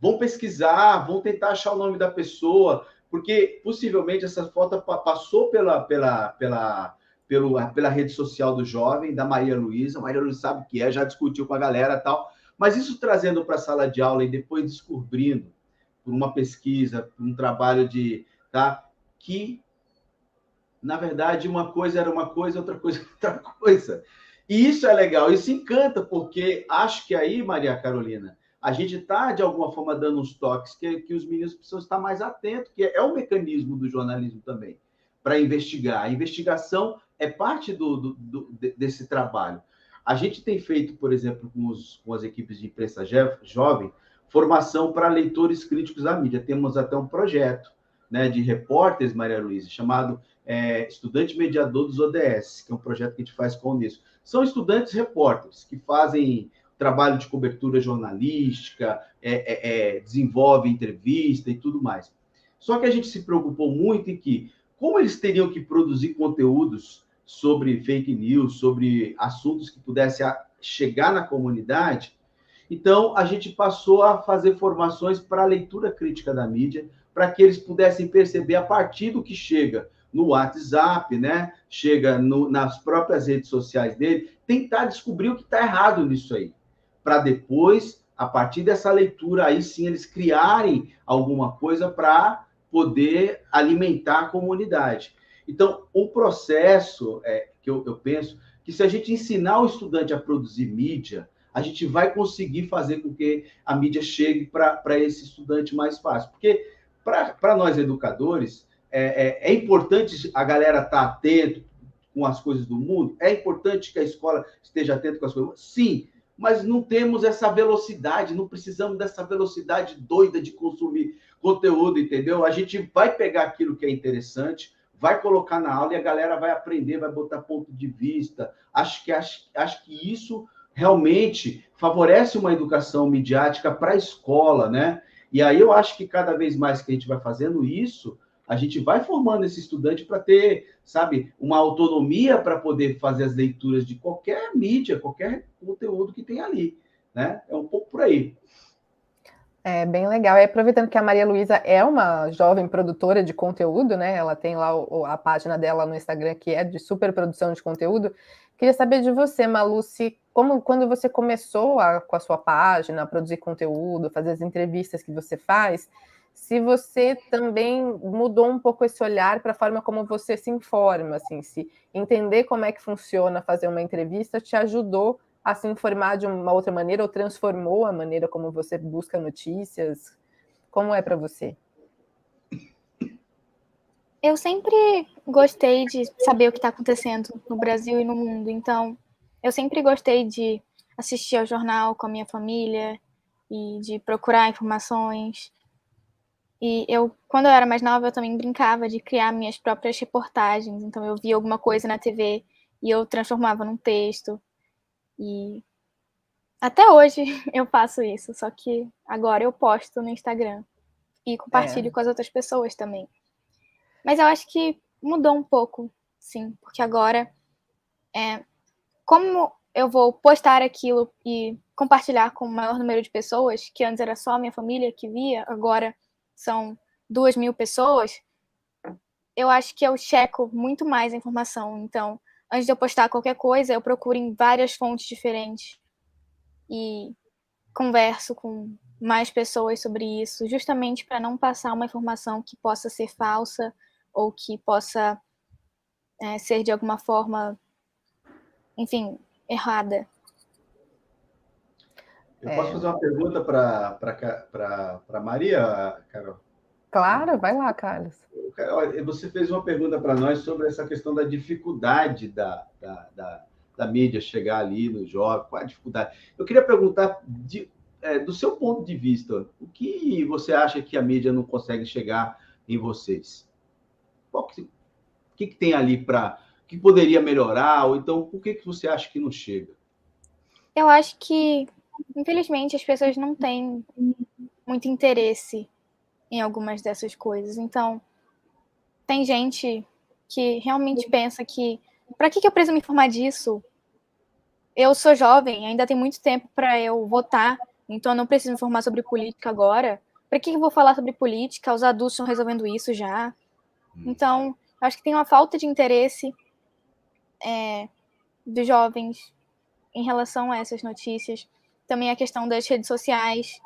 [SPEAKER 3] Vão pesquisar, vão tentar achar o nome da pessoa, porque possivelmente essa foto passou pela rede social do jovem, da Maria Luísa. A Maria Luísa sabe o que é, já discutiu com a galera e tal. Mas isso trazendo para a sala de aula e depois descobrindo, por uma pesquisa, por um trabalho que na verdade, uma coisa era uma coisa, outra coisa era outra coisa. E isso é legal, isso encanta, porque acho que aí, Maria Carolina, a gente está, de alguma forma, dando uns toques que os meninos precisam estar mais atentos, que é um mecanismo do jornalismo também, para investigar. A investigação é parte desse trabalho. A gente tem feito, por exemplo, com as equipes de imprensa jovem, formação para leitores críticos da mídia. Temos até um projeto, né, de repórteres, Maria Luísa, chamado Estudante Mediador dos ODS, que é um projeto que a gente faz com o Unesco. São estudantes repórteres que fazem trabalho de cobertura jornalística, desenvolvem entrevista e tudo mais. Só que a gente se preocupou muito em que, como eles teriam que produzir conteúdos sobre fake news, sobre assuntos que pudessem chegar na comunidade, então a gente passou a fazer formações para a leitura crítica da mídia, para que eles pudessem perceber a partir do que chega no WhatsApp, né? Chega nas próprias redes sociais dele, tentar descobrir o que está errado nisso aí, para depois, a partir dessa leitura, aí sim eles criarem alguma coisa para poder alimentar a comunidade. Então, o processo que eu penso que se a gente ensinar o estudante a produzir mídia, a gente vai conseguir fazer com que a mídia chegue para esse estudante mais fácil. Porque Para nós educadores, é importante a galera estar atento com as coisas do mundo? É importante que a escola esteja atenta com as coisas? Sim, mas não temos essa velocidade, não precisamos dessa velocidade doida de consumir conteúdo, entendeu? A gente vai pegar aquilo que é interessante, vai colocar na aula e a galera vai aprender, vai botar ponto de vista. Acho que isso realmente favorece uma educação midiática para a escola, né? E aí eu acho que cada vez mais que a gente vai fazendo isso, a gente vai formando esse estudante para ter, sabe, uma autonomia para poder fazer as leituras de qualquer mídia, qualquer conteúdo que tem ali, né? É um pouco por aí.
[SPEAKER 1] É bem legal. E aproveitando que a Maria Luísa é uma jovem produtora de conteúdo, né? Ela tem lá a página dela no Instagram, que é de super produção de conteúdo. Queria saber de você, Malu, quando você começou com a sua página, a produzir conteúdo, fazer as entrevistas que você faz, se você também mudou um pouco esse olhar para a forma como você se informa, assim, se entender como é que funciona fazer uma entrevista te ajudou a se informar de uma outra maneira ou transformou a maneira como você busca notícias? Como é para você?
[SPEAKER 5] Eu sempre gostei de saber o que está acontecendo no Brasil e no mundo, então eu sempre gostei de assistir ao jornal com a minha família e de procurar informações. E quando eu era mais nova, eu também brincava de criar minhas próprias reportagens. Então eu via alguma coisa na TV e eu transformava num texto. E até hoje eu faço isso, só que agora eu posto no Instagram e compartilho com as outras pessoas também. Mas eu acho que mudou um pouco, sim, porque agora, como eu vou postar aquilo e compartilhar com o maior número de pessoas, que antes era só a minha família que via, agora são 2.000 pessoas, eu acho que eu checo muito mais a informação. Então, antes de eu postar qualquer coisa, eu procuro em várias fontes diferentes e converso com mais pessoas sobre isso, justamente para não passar uma informação que possa ser falsa ou que possa ser de alguma forma, enfim, errada.
[SPEAKER 3] Eu posso fazer uma pergunta para Maria, Carol?
[SPEAKER 1] Claro, vai lá, Carlos.
[SPEAKER 3] Você fez uma pergunta para nós sobre essa questão da dificuldade da mídia chegar ali no jovem. Qual é a dificuldade? Eu queria perguntar, do seu ponto de vista, o que você acha que a mídia não consegue chegar em vocês? O que tem ali que poderia melhorar? Ou então, por que você acha que não chega?
[SPEAKER 5] Eu acho que, infelizmente, as pessoas não têm muito interesse em algumas dessas coisas. Então, tem gente que realmente pensa que para que eu preciso me informar disso? Eu sou jovem, ainda tem muito tempo para eu votar, então eu não preciso me informar sobre política agora. Para que eu vou falar sobre política? Os adultos estão resolvendo isso já. Então, acho que tem uma falta de interesse dos jovens em relação a essas notícias. Também a questão das redes sociais.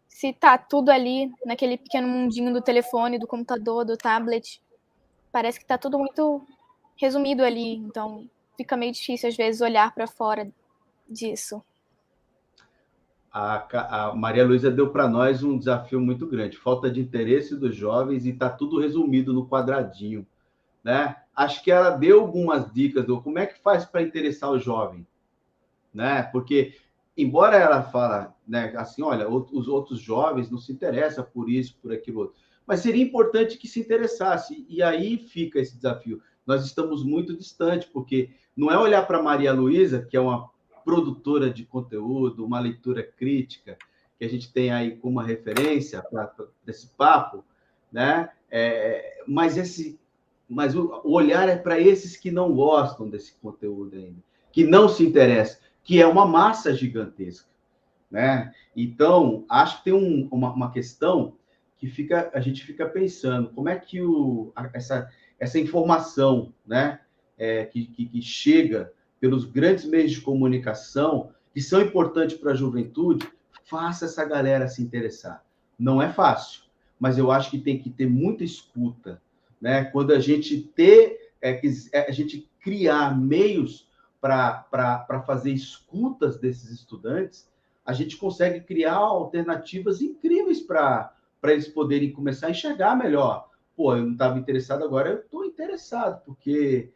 [SPEAKER 5] Se tá tudo ali naquele pequeno mundinho do telefone, do computador, do tablet, parece que tá tudo muito resumido ali. Então, fica meio difícil, às vezes, olhar para fora disso.
[SPEAKER 3] A Maria Luísa deu para nós um desafio muito grande. Falta de interesse dos jovens e está tudo resumido no quadradinho, né? Acho que ela deu algumas dicas do como é que faz para interessar o jovem, né? Porque, embora ela fala, né, assim, olha, os outros jovens não se interessam por isso, por aquilo outro, mas seria importante que se interessasse, e aí fica esse desafio. Nós estamos muito distantes, porque não é olhar para Maria Luísa, que é uma produtora de conteúdo, uma leitura crítica, que a gente tem aí como uma referência para esse papo, né? Mas o olhar é para esses que não gostam desse conteúdo ainda, que não se interessam, que é uma massa gigantesca, né? Então, acho que tem uma questão que a gente fica pensando, como é que essa informação, né, que chega pelos grandes meios de comunicação, que são importantes para a juventude, faça essa galera se interessar. Não é fácil, mas eu acho que tem que ter muita escuta, né? Quando a gente a gente criar meios para fazer escutas desses estudantes, a gente consegue criar alternativas incríveis para para eles poderem começar a enxergar melhor. Pô, eu não estava interessado, agora eu estou interessado, porque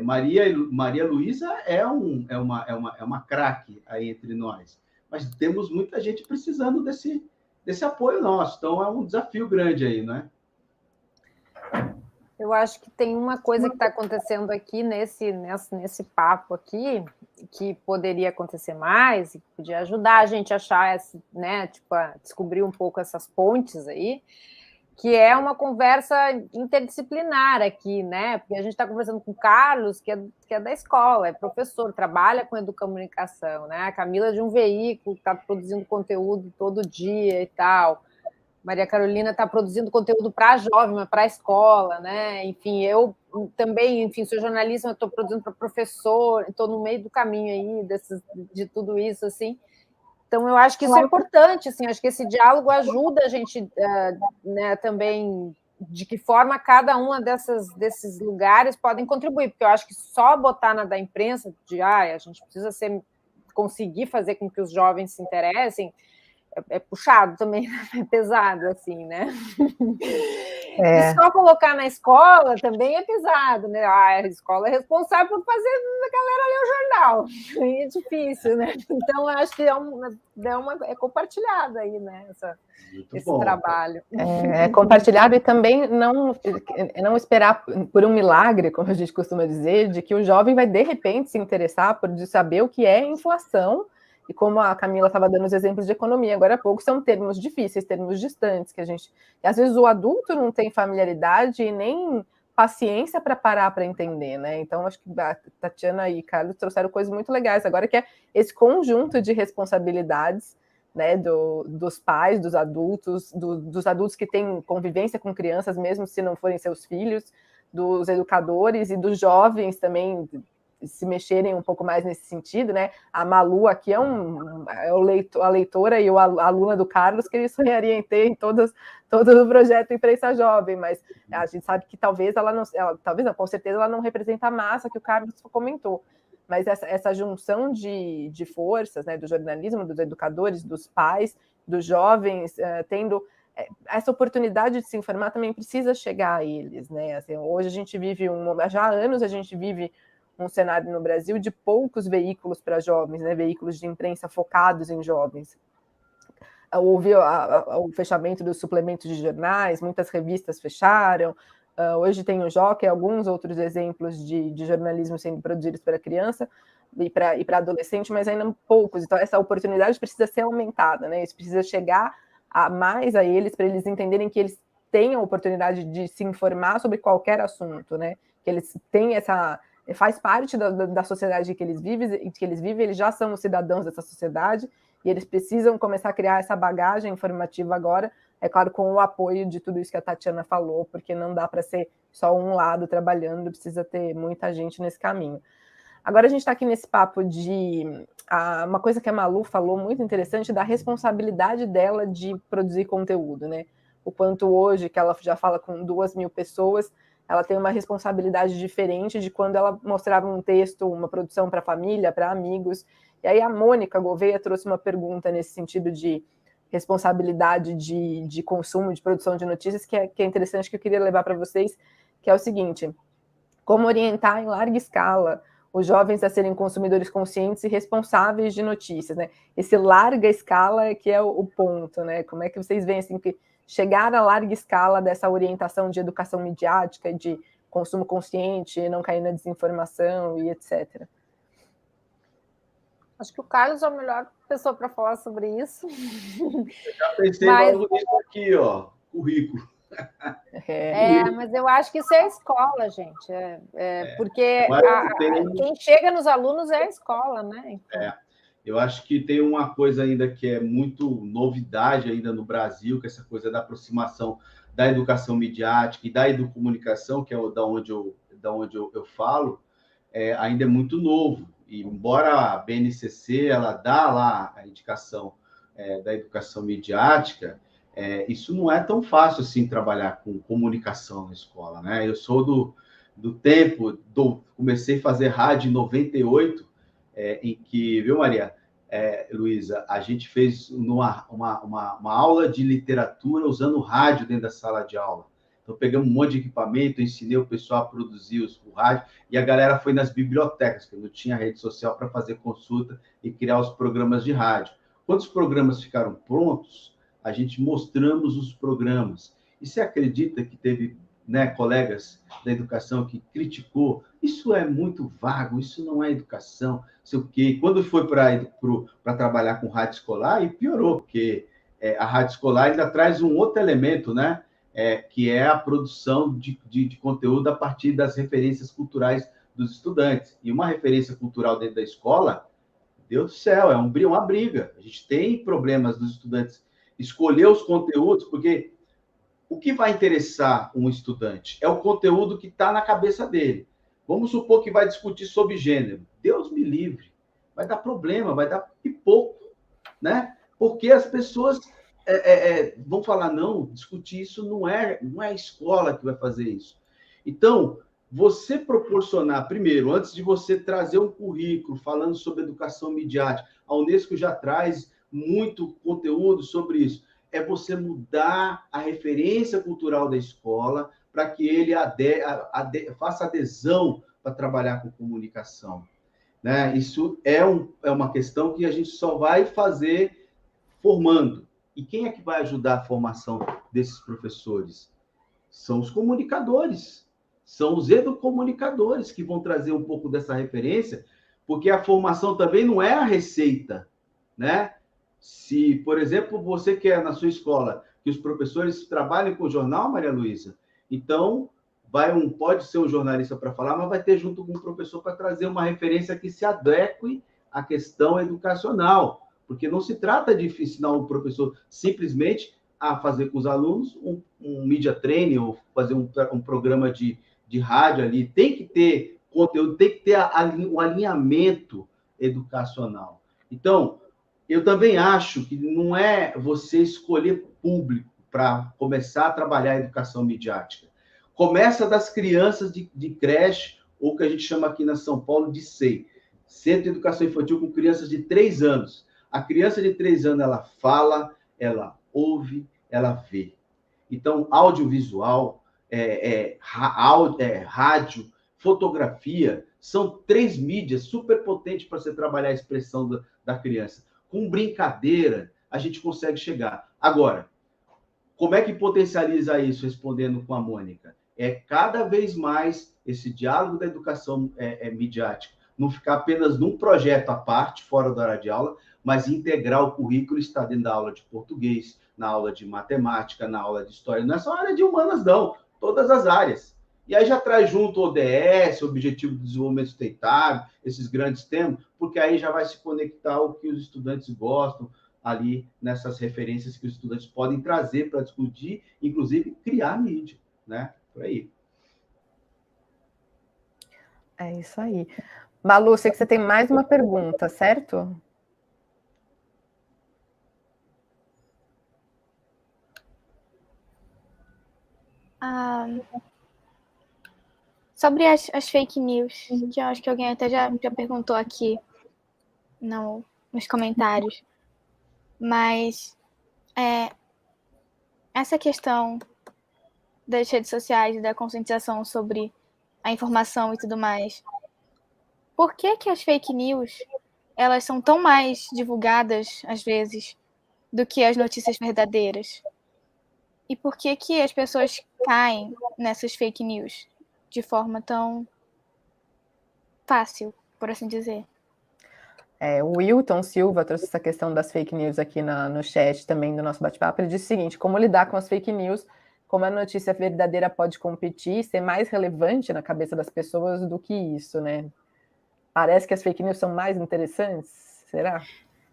[SPEAKER 3] Maria Luísa é uma craque aí entre nós, mas temos muita gente precisando desse apoio nosso, então é um desafio grande aí, não é?
[SPEAKER 4] Eu acho que tem uma coisa que está acontecendo aqui nesse papo aqui, que poderia acontecer mais, e que podia ajudar a gente a achar, né, tipo, a descobrir um pouco essas pontes aí, que é uma conversa interdisciplinar aqui, né? Porque a gente está conversando com o Carlos, que é da escola, é professor, trabalha com educomunicação, né? A Camila é de um veículo, está produzindo conteúdo todo dia e tal. Maria Carolina está produzindo conteúdo para jovem, mas para a escola, né? Enfim, eu também, enfim, sou jornalista, mas estou produzindo para professor, estou no meio do caminho aí de tudo isso, assim. Então, eu acho que isso é importante, assim, acho que esse diálogo ajuda a gente, né, também, de que forma cada uma desses lugares podem contribuir, porque eu acho que só botar na da imprensa, a gente precisa conseguir fazer com que os jovens se interessem, é puxado também, é pesado, assim, né? E só colocar na escola também é pesado, né? A escola é responsável por fazer a galera ler o jornal. É difícil, né? Então, eu acho que é compartilhado aí, né? Esse trabalho.
[SPEAKER 1] É compartilhado, e também não esperar por um milagre, como a gente costuma dizer, de que o jovem vai, de repente, se interessar por saber o que é inflação. E como a Camila estava dando os exemplos de economia agora há pouco, são termos difíceis, termos distantes, que às vezes o adulto não tem familiaridade e nem paciência para parar para entender, né? Então, acho que a Tatiana e Carlos trouxeram coisas muito legais agora, que é esse conjunto de responsabilidades, né, dos pais, dos adultos que têm convivência com crianças, mesmo se não forem seus filhos, dos educadores e dos jovens também, se mexerem um pouco mais nesse sentido, né? A Malu aqui é a leitora e a aluna do Carlos, que ele sonharia em ter em todo o projeto Imprensa Jovem, mas a gente sabe que talvez com certeza ela não representa a massa que o Carlos comentou, mas essa junção de forças, né, do jornalismo, dos educadores, dos pais, dos jovens, tendo essa oportunidade de se informar também precisa chegar a eles, né? Assim, hoje a gente vive já há anos a gente vive um cenário no Brasil de poucos veículos para jovens, né? Veículos de imprensa focados em jovens. Houve o fechamento dos suplementos de jornais, muitas revistas fecharam. Hoje tem o Joca e alguns outros exemplos de jornalismo sendo produzidos para criança e para adolescente, mas ainda poucos. Então, essa oportunidade precisa ser aumentada, né? Isso precisa chegar mais a eles, para eles entenderem que eles têm a oportunidade de se informar sobre qualquer assunto, né? Que eles têm faz parte da sociedade que eles vivem, eles já são os cidadãos dessa sociedade, e eles precisam começar a criar essa bagagem informativa agora, é claro, com o apoio de tudo isso que a Tatiana falou, porque não dá para ser só um lado trabalhando, precisa ter muita gente nesse caminho. Agora a gente está aqui nesse papo de uma coisa que a Malu falou muito interessante, da responsabilidade dela de produzir conteúdo, né? O quanto hoje, que ela já fala com 2.000 pessoas, ela tem uma responsabilidade diferente de quando ela mostrava um texto, uma produção para a família, para amigos. E aí a Mônica Gouveia trouxe uma pergunta nesse sentido de responsabilidade de consumo, de produção de notícias, que é interessante, que eu queria levar para vocês, que é o seguinte: como orientar em larga escala os jovens a serem consumidores conscientes e responsáveis de notícias, né? Esse larga escala é que é o ponto, né? Como é que vocês veem, assim, que chegar a larga escala dessa orientação de educação midiática, de consumo consciente, não cair na desinformação e etc.
[SPEAKER 4] Acho que o Carlos é a melhor pessoa para falar sobre isso.
[SPEAKER 3] Eu já pensei logo nisso aqui, ó, currículo.
[SPEAKER 4] Mas eu acho que isso é a escola, gente. Porque quem chega nos alunos é a escola, né? Então...
[SPEAKER 3] Eu acho que tem uma coisa ainda que é muito novidade ainda no Brasil, que é essa coisa da aproximação da educação midiática e da educomunicação, que é da onde eu falo, ainda é muito novo. E embora a BNCC ela dá lá a indicação da educação midiática, isso não é tão fácil assim trabalhar com comunicação na escola, né? Eu sou do tempo, comecei a fazer rádio em 98, em que, viu, Maria? Luísa, a gente fez uma aula de literatura usando rádio dentro da sala de aula. Então, pegamos um monte de equipamento, ensinei o pessoal a produzir o rádio, e a galera foi nas bibliotecas, porque não tinha rede social para fazer consulta e criar os programas de rádio. Quando os programas ficaram prontos, a gente mostramos os programas. E você acredita que teve, né, colegas da educação que criticou? Isso é muito vago, isso não é educação, sei o quê. Quando foi para trabalhar com rádio escolar, e piorou, porque a rádio escolar ainda traz um outro elemento, né? Que é a produção de conteúdo a partir das referências culturais dos estudantes. E uma referência cultural dentro da escola, Deus do céu, é uma briga. A gente tem problemas dos estudantes escolher os conteúdos, porque o que vai interessar um estudante é o conteúdo que está na cabeça dele. Vamos supor que vai discutir sobre gênero. Deus me livre. Vai dar problema, vai dar pipoco, né? Porque as pessoas vão falar, não, discutir isso não é a escola que vai fazer isso. Então, você proporcionar, primeiro, antes de você trazer um currículo falando sobre educação midiática, a Unesco já traz muito conteúdo sobre isso, é você mudar a referência cultural da escola para que ele faça adesão para trabalhar com comunicação. Né? Isso é uma questão que a gente só vai fazer formando. E quem é que vai ajudar a formação desses professores? São os comunicadores, são os educomunicadores que vão trazer um pouco dessa referência, porque a formação também não é a receita, né? Se, por exemplo, você quer na sua escola que os professores trabalhem com jornal, Maria Luísa, então pode ser um jornalista para falar, mas vai ter junto com um professor para trazer uma referência que se adeque à questão educacional. Porque não se trata de ensinar o professor simplesmente a fazer com os alunos um media training ou fazer um programa de rádio ali. Tem que ter conteúdo, tem que ter um alinhamento educacional. Então, eu também acho que não é você escolher público para começar a trabalhar a educação midiática. Começa das crianças de creche, ou que a gente chama aqui na São Paulo de SEI, Centro de Educação Infantil com crianças de 3 anos. A criança de 3 anos, ela fala, ela ouve, ela vê. Então, audiovisual, rádio, fotografia, são 3 mídias super potentes para você trabalhar a expressão da criança. Com brincadeira, a gente consegue chegar. Agora, como é que potencializa isso, respondendo com a Mônica? É cada vez mais esse diálogo da educação midiática, não ficar apenas num projeto à parte, fora da hora de aula, mas integrar o currículo, está dentro da aula de português, na aula de matemática, na aula de história. Não é só a área de humanas, não. Todas as áreas. E aí já traz junto o ODS, Objetivo de Desenvolvimento Sustentável, esses grandes temas, porque aí já vai se conectar o que os estudantes gostam ali nessas referências que os estudantes podem trazer para discutir, inclusive criar mídia, né? Por aí.
[SPEAKER 1] É isso aí. Malu, sei que você tem mais uma pergunta, certo?
[SPEAKER 5] Sobre as fake news, que eu acho que alguém até já perguntou aqui nos comentários, mas essa questão das redes sociais e da conscientização sobre a informação e tudo mais, por que as fake news elas são tão mais divulgadas, às vezes, do que as notícias verdadeiras? E por que as pessoas caem nessas fake news de forma tão fácil, por assim dizer?
[SPEAKER 1] O Wilton Silva trouxe essa questão das fake news aqui no chat também do nosso bate-papo. Ele disse o seguinte: como lidar com as fake news, como a notícia verdadeira pode competir e ser mais relevante na cabeça das pessoas do que isso, né? Parece que as fake news são mais interessantes, será?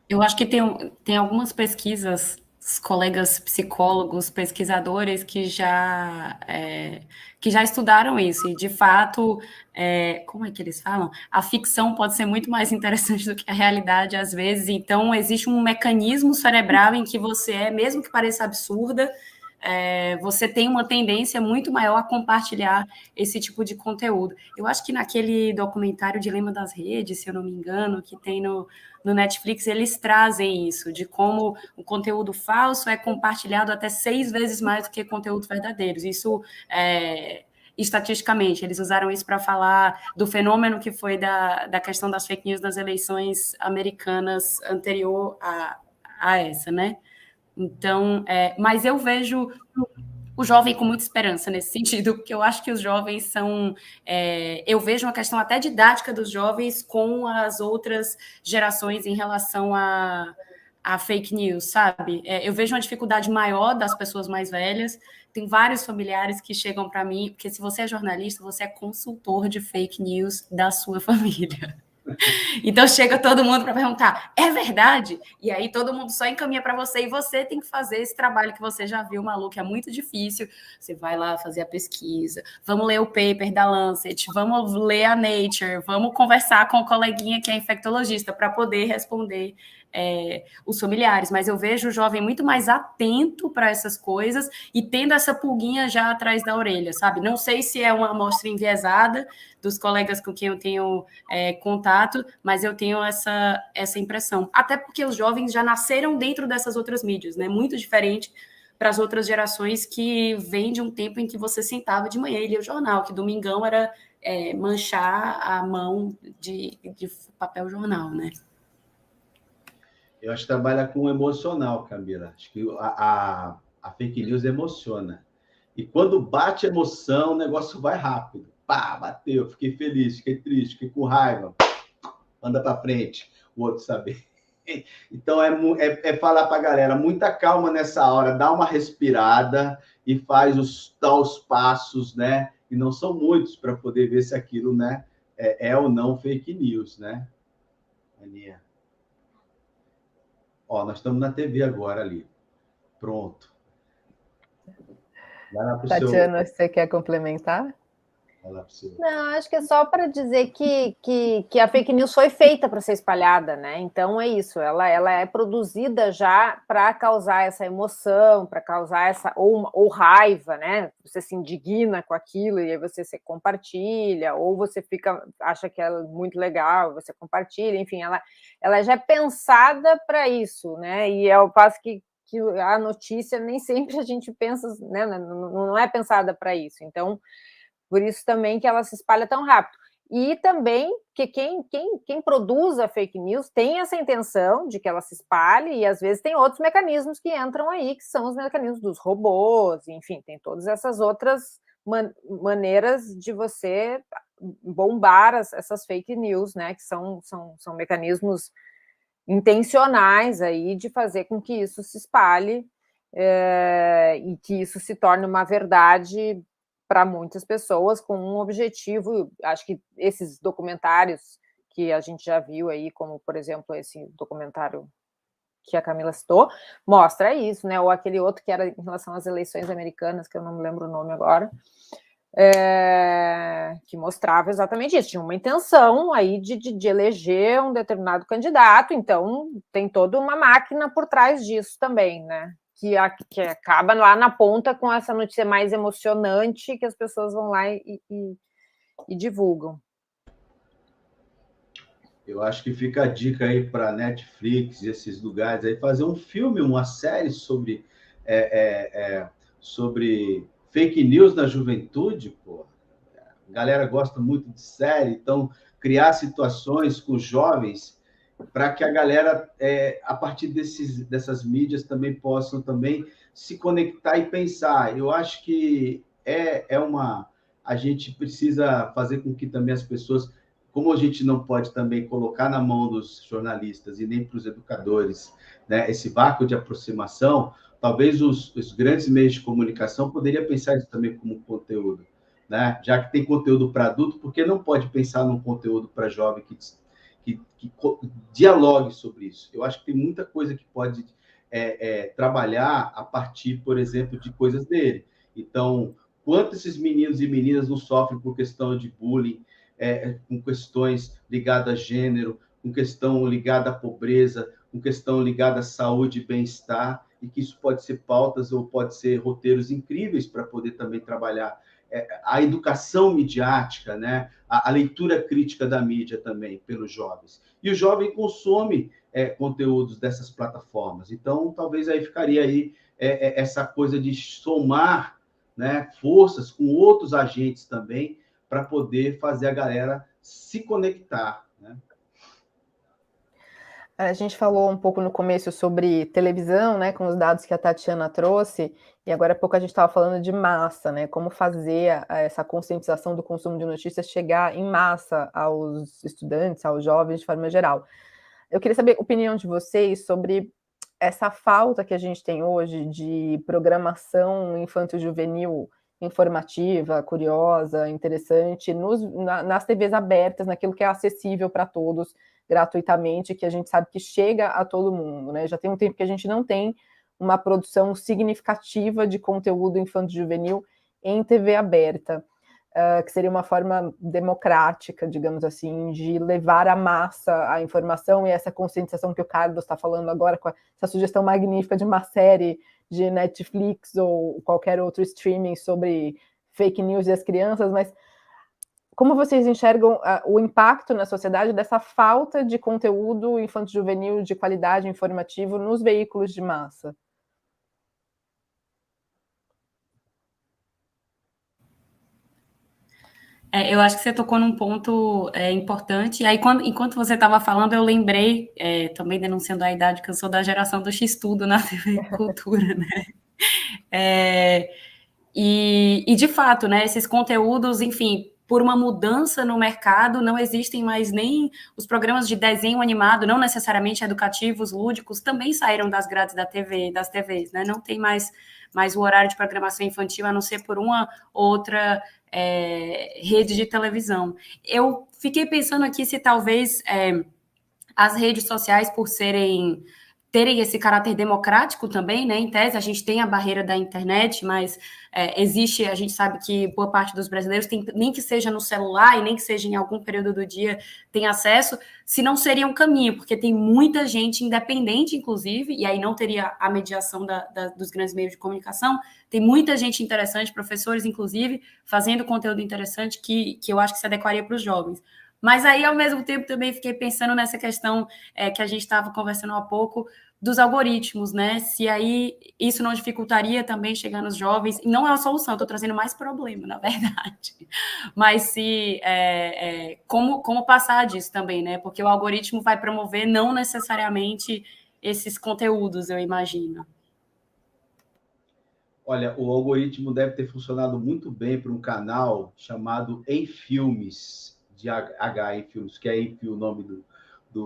[SPEAKER 2] Eu acho que tem algumas pesquisas, os colegas psicólogos, pesquisadores que já estudaram isso, e de fato, como é que eles falam? A ficção pode ser muito mais interessante do que a realidade, às vezes. Então, existe um mecanismo cerebral em que você mesmo que pareça absurda, você tem uma tendência muito maior a compartilhar esse tipo de conteúdo. Eu acho que naquele documentário Dilema das Redes, se eu não me engano, que tem no Netflix, eles trazem isso, de como o conteúdo falso é compartilhado até 6 vezes mais do que conteúdos verdadeiros. Isso estatisticamente, eles usaram isso para falar do fenômeno que foi da questão das fake news nas eleições americanas anterior a essa, né? Então, mas eu vejo o jovem com muita esperança nesse sentido, porque eu acho que os jovens são... eu vejo uma questão até didática dos jovens com as outras gerações em relação a fake news, sabe? Eu vejo uma dificuldade maior das pessoas mais velhas. Tem vários familiares que chegam para mim, porque se você é jornalista, você é consultor de fake news da sua família. Então chega todo mundo para perguntar, é verdade? E aí todo mundo só encaminha para você e você tem que fazer esse trabalho que você já viu, Malu, que é muito difícil. Você vai lá fazer a pesquisa, vamos ler o paper da Lancet, vamos ler a Nature, vamos conversar com o coleguinha que é infectologista para poder responder os familiares. Mas eu vejo o jovem muito mais atento para essas coisas e tendo essa pulguinha já atrás da orelha, sabe? Não sei se é uma amostra enviesada dos colegas com quem eu tenho contato, mas eu tenho essa impressão. Até porque os jovens já nasceram dentro dessas outras mídias, né? Muito diferente para as outras gerações que vêm de um tempo em que você sentava de manhã e lia o jornal, que domingão era manchar a mão de papel jornal, né?
[SPEAKER 3] Eu acho que trabalha com o emocional, Camila. Acho que a fake news emociona. E quando bate emoção, o negócio vai rápido. Pá, bateu, fiquei feliz, fiquei triste, fiquei com raiva. Anda para frente, o outro saber. Então, é falar para a galera, muita calma nessa hora, dá uma respirada e faz dá os passos, né? E não são muitos para poder ver se aquilo, né, é ou não fake news, né? Aninha. Ó, nós estamos na TV agora ali. Pronto. Vai lá pro
[SPEAKER 1] Tatiana, você quer complementar?
[SPEAKER 3] Vai lá pro seu.
[SPEAKER 4] Não, acho que é só para dizer que a fake news foi feita para ser espalhada, né? Então é isso, ela é produzida já para causar essa emoção, para causar essa ou raiva, né? Você se indigna com aquilo e aí você se compartilha, ou você acha que é muito legal, você compartilha, enfim, ela já é pensada para isso, né? E é o passo que a notícia nem sempre a gente pensa, né? Não é pensada para isso. Então, por isso também que ela se espalha tão rápido. E também que quem produz a fake news tem essa intenção de que ela se espalhe, e às vezes tem outros mecanismos que entram aí, que são os mecanismos dos robôs, enfim, tem todas essas outras maneiras de você bombar essas fake news, né? Que são mecanismos intencionais aí de fazer com que isso se espalhe e que isso se torne uma verdade para muitas pessoas com um objetivo. Acho que esses documentários que a gente já viu aí, como, por exemplo, esse documentário que a Camila citou, mostra isso, né? Ou aquele outro que era em relação às eleições americanas, que eu não me lembro o nome agora, que mostrava exatamente isso. Tinha uma intenção aí de eleger um determinado candidato, então tem toda uma máquina por trás disso também, né? Que acaba lá na ponta com essa notícia mais emocionante que as pessoas vão lá e divulgam.
[SPEAKER 3] Eu acho que fica a dica aí para Netflix e esses lugares aí, fazer um filme, uma série sobre fake news na juventude, pô. A galera gosta muito de série, então criar situações com jovens para que a galera, a partir dessas mídias, também possam também se conectar e pensar. Eu acho que a gente precisa fazer com que também as pessoas, como a gente não pode também colocar na mão dos jornalistas e nem para os educadores, né, esse vácuo de aproximação, talvez os grandes meios de comunicação poderiam pensar isso também como conteúdo, né? Já que tem conteúdo para adulto, por que não pode pensar num conteúdo para jovem que dialogue sobre isso? Eu acho que tem muita coisa que pode trabalhar a partir, por exemplo, de coisas dele. Então, quanto esses meninos e meninas não sofrem por questão de bullying, com questões ligadas a gênero, com questão ligada à pobreza, com questão ligada à saúde e bem-estar. e que isso pode ser pautas ou pode ser roteiros incríveis para poder também trabalhar a educação midiática, né? A leitura crítica da mídia também pelos jovens. E o jovem consome conteúdos dessas plataformas. Então, talvez aí ficaria aí essa coisa de somar, né, forças com outros agentes também para poder fazer a galera se conectar, né?
[SPEAKER 1] A gente falou um pouco no começo sobre televisão, né, com os dados que a Tatiana trouxe, e agora há pouco a gente estava falando de massa, né, como fazer essa conscientização do consumo de notícias chegar em massa aos estudantes, aos jovens de forma geral. Eu queria saber a opinião de vocês sobre essa falta que a gente tem hoje de programação infanto-juvenil informativa, curiosa, interessante, nas TVs abertas, naquilo que é acessível para todos, gratuitamente, que a gente sabe que chega a todo mundo, né? Já tem um tempo que a gente não tem uma produção significativa de conteúdo infanto-juvenil em TV aberta, que seria uma forma democrática, digamos assim, de levar à massa a informação e essa conscientização que o Carlos está falando agora, com essa sugestão magnífica de uma série de Netflix ou qualquer outro streaming sobre fake news e as crianças, mas como vocês enxergam o impacto na sociedade dessa falta de conteúdo infanto-juvenil de qualidade informativo nos veículos de massa?
[SPEAKER 2] Eu acho que você tocou num ponto importante. E aí, enquanto você estava falando, eu lembrei, também denunciando a idade, que eu sou da geração do X-Tudo na TV Cultura, né? E, de fato, né, esses conteúdos, enfim, por uma mudança no mercado, não existem mais nem os programas de desenho animado, não necessariamente educativos, lúdicos, também saíram das grades das TVs, né? Não tem mais o horário de programação infantil, a não ser por uma outra rede de televisão. Eu fiquei pensando aqui se talvez as redes sociais, por terem esse caráter democrático também, né? Em tese, a gente tem a barreira da internet, mas existe, a gente sabe que boa parte dos brasileiros tem, nem que seja no celular e nem que seja em algum período do dia, tem acesso, se não seria um caminho, porque tem muita gente independente, inclusive, e aí não teria a mediação dos grandes meios de comunicação, tem muita gente interessante, professores, inclusive, fazendo conteúdo interessante que eu acho que se adequaria para os jovens. Mas aí, ao mesmo tempo, também fiquei pensando nessa questão que a gente estava conversando há pouco, dos algoritmos, né? Se aí isso não dificultaria também chegar nos jovens, e não é uma solução, eu estou trazendo mais problema, na verdade. Mas se como passar disso também, né? Porque o algoritmo vai promover não necessariamente esses conteúdos, eu imagino.
[SPEAKER 3] Olha, o algoritmo deve ter funcionado muito bem para um canal chamado Em Filmes, de H em Filmes, que é o nome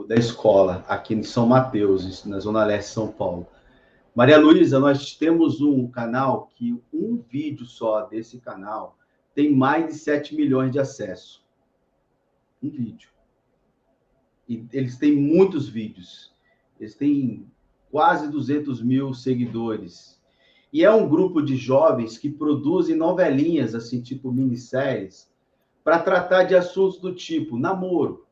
[SPEAKER 3] da escola, aqui em São Mateus, na Zona Leste de São Paulo. Maria Luísa, nós temos um canal que um vídeo só desse canal tem mais de 7 milhões de acessos. Um vídeo. E eles têm muitos vídeos. Eles têm quase 200 mil seguidores. E é um grupo de jovens que produzem novelinhas, assim, tipo minisséries, para tratar de assuntos do tipo namoro,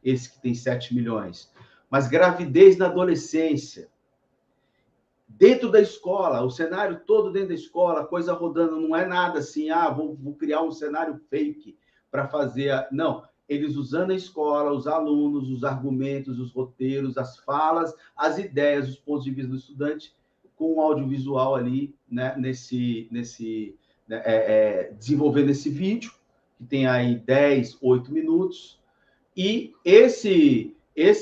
[SPEAKER 3] esse que tem 7 milhões, mas gravidez na adolescência, dentro da escola, o cenário todo dentro da escola, coisa rodando, não é nada assim, vou criar um cenário fake para fazer... Não, eles usando a escola, os alunos, os argumentos, os roteiros, as falas, as ideias, os pontos de vista do estudante, com o audiovisual ali, né, desenvolvendo esse vídeo, que tem aí 10, 8 minutos, e esse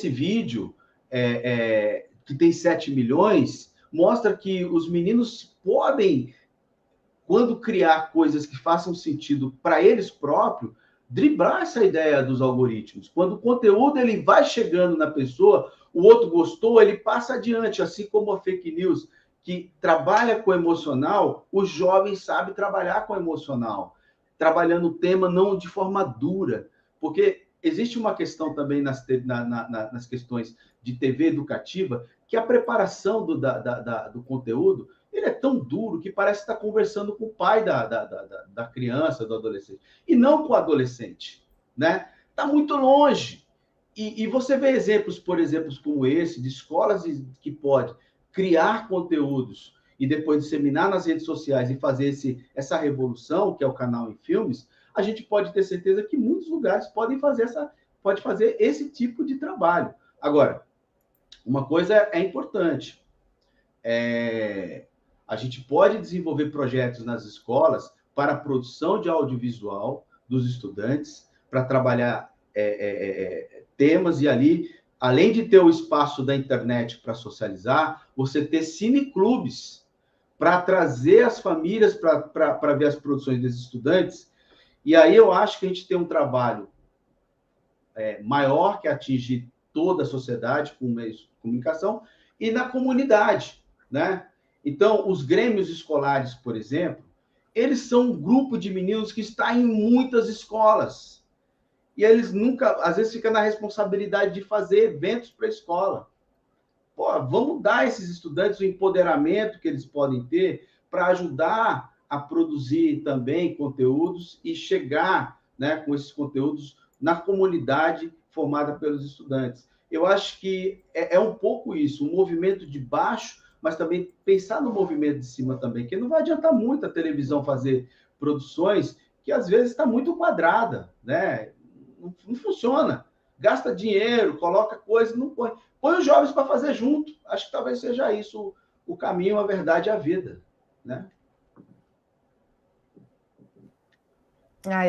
[SPEAKER 3] vídeo, que tem 7 milhões, mostra que os meninos podem, quando criar coisas que façam sentido para eles próprios, driblar essa ideia dos algoritmos. Quando o conteúdo ele vai chegando na pessoa, o outro gostou, ele passa adiante, assim como a fake news, que trabalha com emocional, os jovens sabem trabalhar com emocional, trabalhando o tema não de forma dura, porque existe uma questão também nas questões de TV educativa, que a preparação do conteúdo ele é tão duro que parece estar conversando com o pai da criança, do adolescente, e não com o adolescente, né? Está muito longe. E você vê exemplos, por exemplo, como esse, de escolas que pode criar conteúdos e depois disseminar nas redes sociais e fazer essa revolução, que é o canal em filmes, a gente pode ter certeza que muitos lugares podem fazer esse tipo de trabalho. Agora, uma coisa é importante. A gente pode desenvolver projetos nas escolas para a produção de audiovisual dos estudantes, para trabalhar temas, e ali, além de ter o espaço da internet para socializar, você ter cineclubes para trazer as famílias para ver as produções desses estudantes. E aí eu acho que a gente tem um trabalho maior, que atinge toda a sociedade com meios de comunicação, e na comunidade, né? Então, os grêmios escolares, por exemplo, eles são um grupo de meninos que está em muitas escolas. E eles nunca, às vezes, ficam na responsabilidade de fazer eventos para a escola. Pô, vamos dar a esses estudantes o empoderamento que eles podem ter para ajudar a produzir também conteúdos e chegar, né, com esses conteúdos na comunidade formada pelos estudantes. Eu acho que é um pouco isso, um movimento de baixo, mas também pensar no movimento de cima também, que não vai adiantar muito a televisão fazer produções que às vezes está muito quadrada, né? Não funciona. Gasta dinheiro, coloca coisa, não põe. Põe os jovens para fazer junto. Acho que talvez seja isso o caminho, a verdade e a vida, né?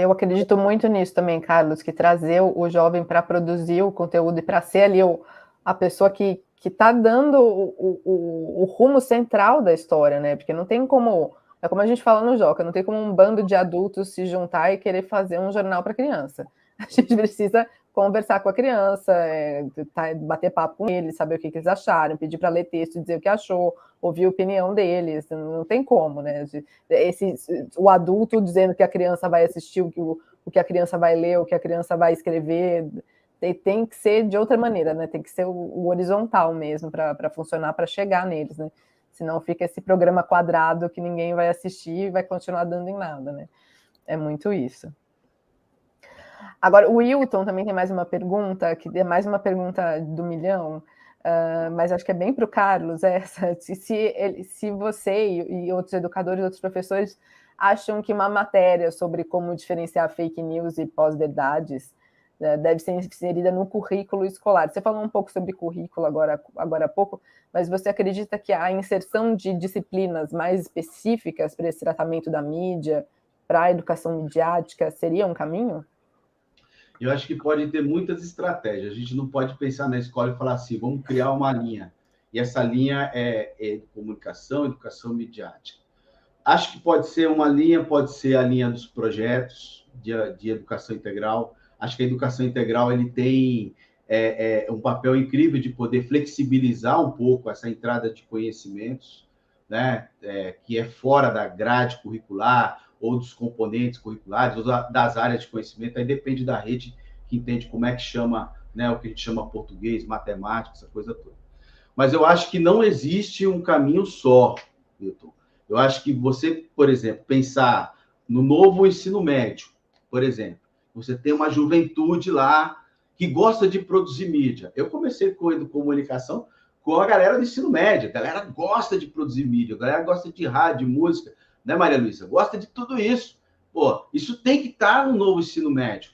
[SPEAKER 1] Eu acredito muito nisso também, Carlos, que trazer o jovem para produzir o conteúdo e para ser ali a pessoa que está dando o rumo central da história, né? Porque não tem como, é como a gente fala no Joca, não tem como um bando de adultos se juntar e querer fazer um jornal para criança. A gente precisa conversar com a criança, bater papo com eles, saber o que eles acharam, pedir para ler texto, dizer o que achou, ouvir a opinião deles, não tem como, né? O adulto dizendo que a criança vai assistir, o que a criança vai ler, o que a criança vai escrever, tem que ser de outra maneira, né? Tem que ser o horizontal mesmo para funcionar, para chegar neles, né? Senão fica esse programa quadrado que ninguém vai assistir e vai continuar dando em nada, né? É muito isso. Agora, o Wilton também tem mais uma pergunta, que é mais uma pergunta do milhão, mas acho que é bem para o Carlos essa. Se você e outros educadores, outros professores acham que uma matéria sobre como diferenciar fake news e pós-verdades deve ser inserida no currículo escolar. Você falou um pouco sobre currículo agora há pouco, mas você acredita que a inserção de disciplinas mais específicas para esse tratamento da mídia, para a educação midiática, seria um caminho?
[SPEAKER 3] Eu acho que pode ter muitas estratégias. A gente não pode pensar na escola e falar assim, vamos criar uma linha. E essa linha é comunicação, educação midiática. Acho que pode ser uma linha, pode ser a linha dos projetos de educação integral. Acho que a educação integral ele tem um papel incrível de poder flexibilizar um pouco essa entrada de conhecimentos, né? Que é fora da grade curricular, ou dos componentes curriculares, ou das áreas de conhecimento, aí depende da rede que entende como é que chama, né, o que a gente chama português, matemática, essa coisa toda. Mas eu acho que não existe um caminho só, Milton. Eu acho que você, por exemplo, pensar no novo ensino médio, por exemplo, você tem uma juventude lá que gosta de produzir mídia. Eu comecei com comunicação com a galera do ensino médio, a galera gosta de produzir mídia, a galera gosta de rádio, de música, né, Maria Luísa? Gosta de tudo isso. Pô, isso tem que estar no novo ensino médio.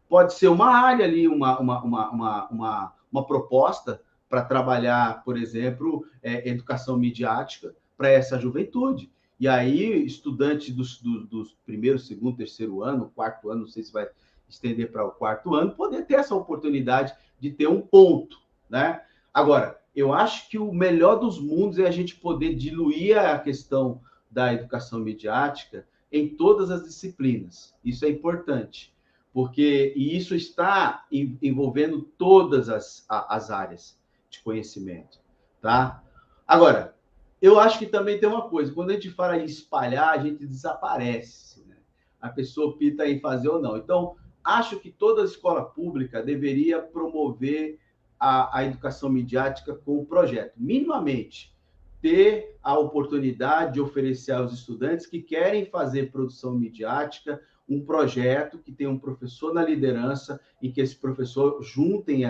[SPEAKER 3] Pode ser uma área ali, uma proposta para trabalhar, por exemplo, educação midiática para essa juventude. E aí, estudantes dos primeiro, segundo, terceiro ano, quarto ano, não sei se vai estender para o quarto ano, poder ter essa oportunidade de ter um ponto, né? Agora, eu acho que o melhor dos mundos é a gente poder diluir a questão da educação midiática em todas as disciplinas. Isso é importante, porque isso está envolvendo todas as áreas de conhecimento, tá? Agora, eu acho que também tem uma coisa, quando a gente fala em espalhar, a gente desaparece, né? A pessoa opta em fazer ou não. Então, acho que toda escola pública deveria promover a educação midiática com o projeto, minimamente, ter a oportunidade de oferecer aos estudantes que querem fazer produção midiática um projeto que tem um professor na liderança e que esse professor juntem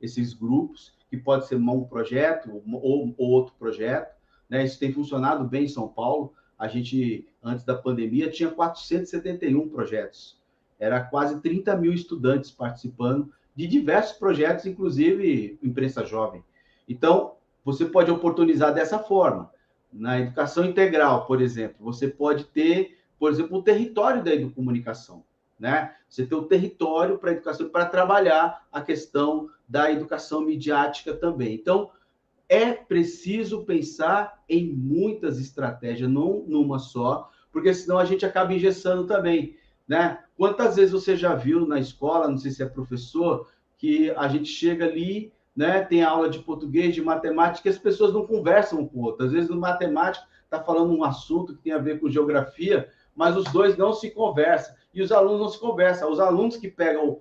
[SPEAKER 3] esses grupos que pode ser um projeto ou outro projeto, né? Isso tem funcionado bem em São Paulo. A gente, antes da pandemia, tinha 471 projetos. Era quase 30 mil estudantes participando de diversos projetos, inclusive imprensa jovem. Então, você pode oportunizar dessa forma. Na educação integral, por exemplo, você pode ter, por exemplo, o território da educomunicação, né? Você tem o território para a educação, para trabalhar a questão da educação midiática também. Então, é preciso pensar em muitas estratégias, não numa só, porque senão a gente acaba engessando também, né? Quantas vezes você já viu na escola, não sei se é professor, que a gente chega ali, né, tem aula de português, de matemática, e as pessoas não conversam um com o outro. Às vezes, no matemática, está falando um assunto que tem a ver com geografia, mas os dois não se conversam, e os alunos não se conversam. Os alunos que pegam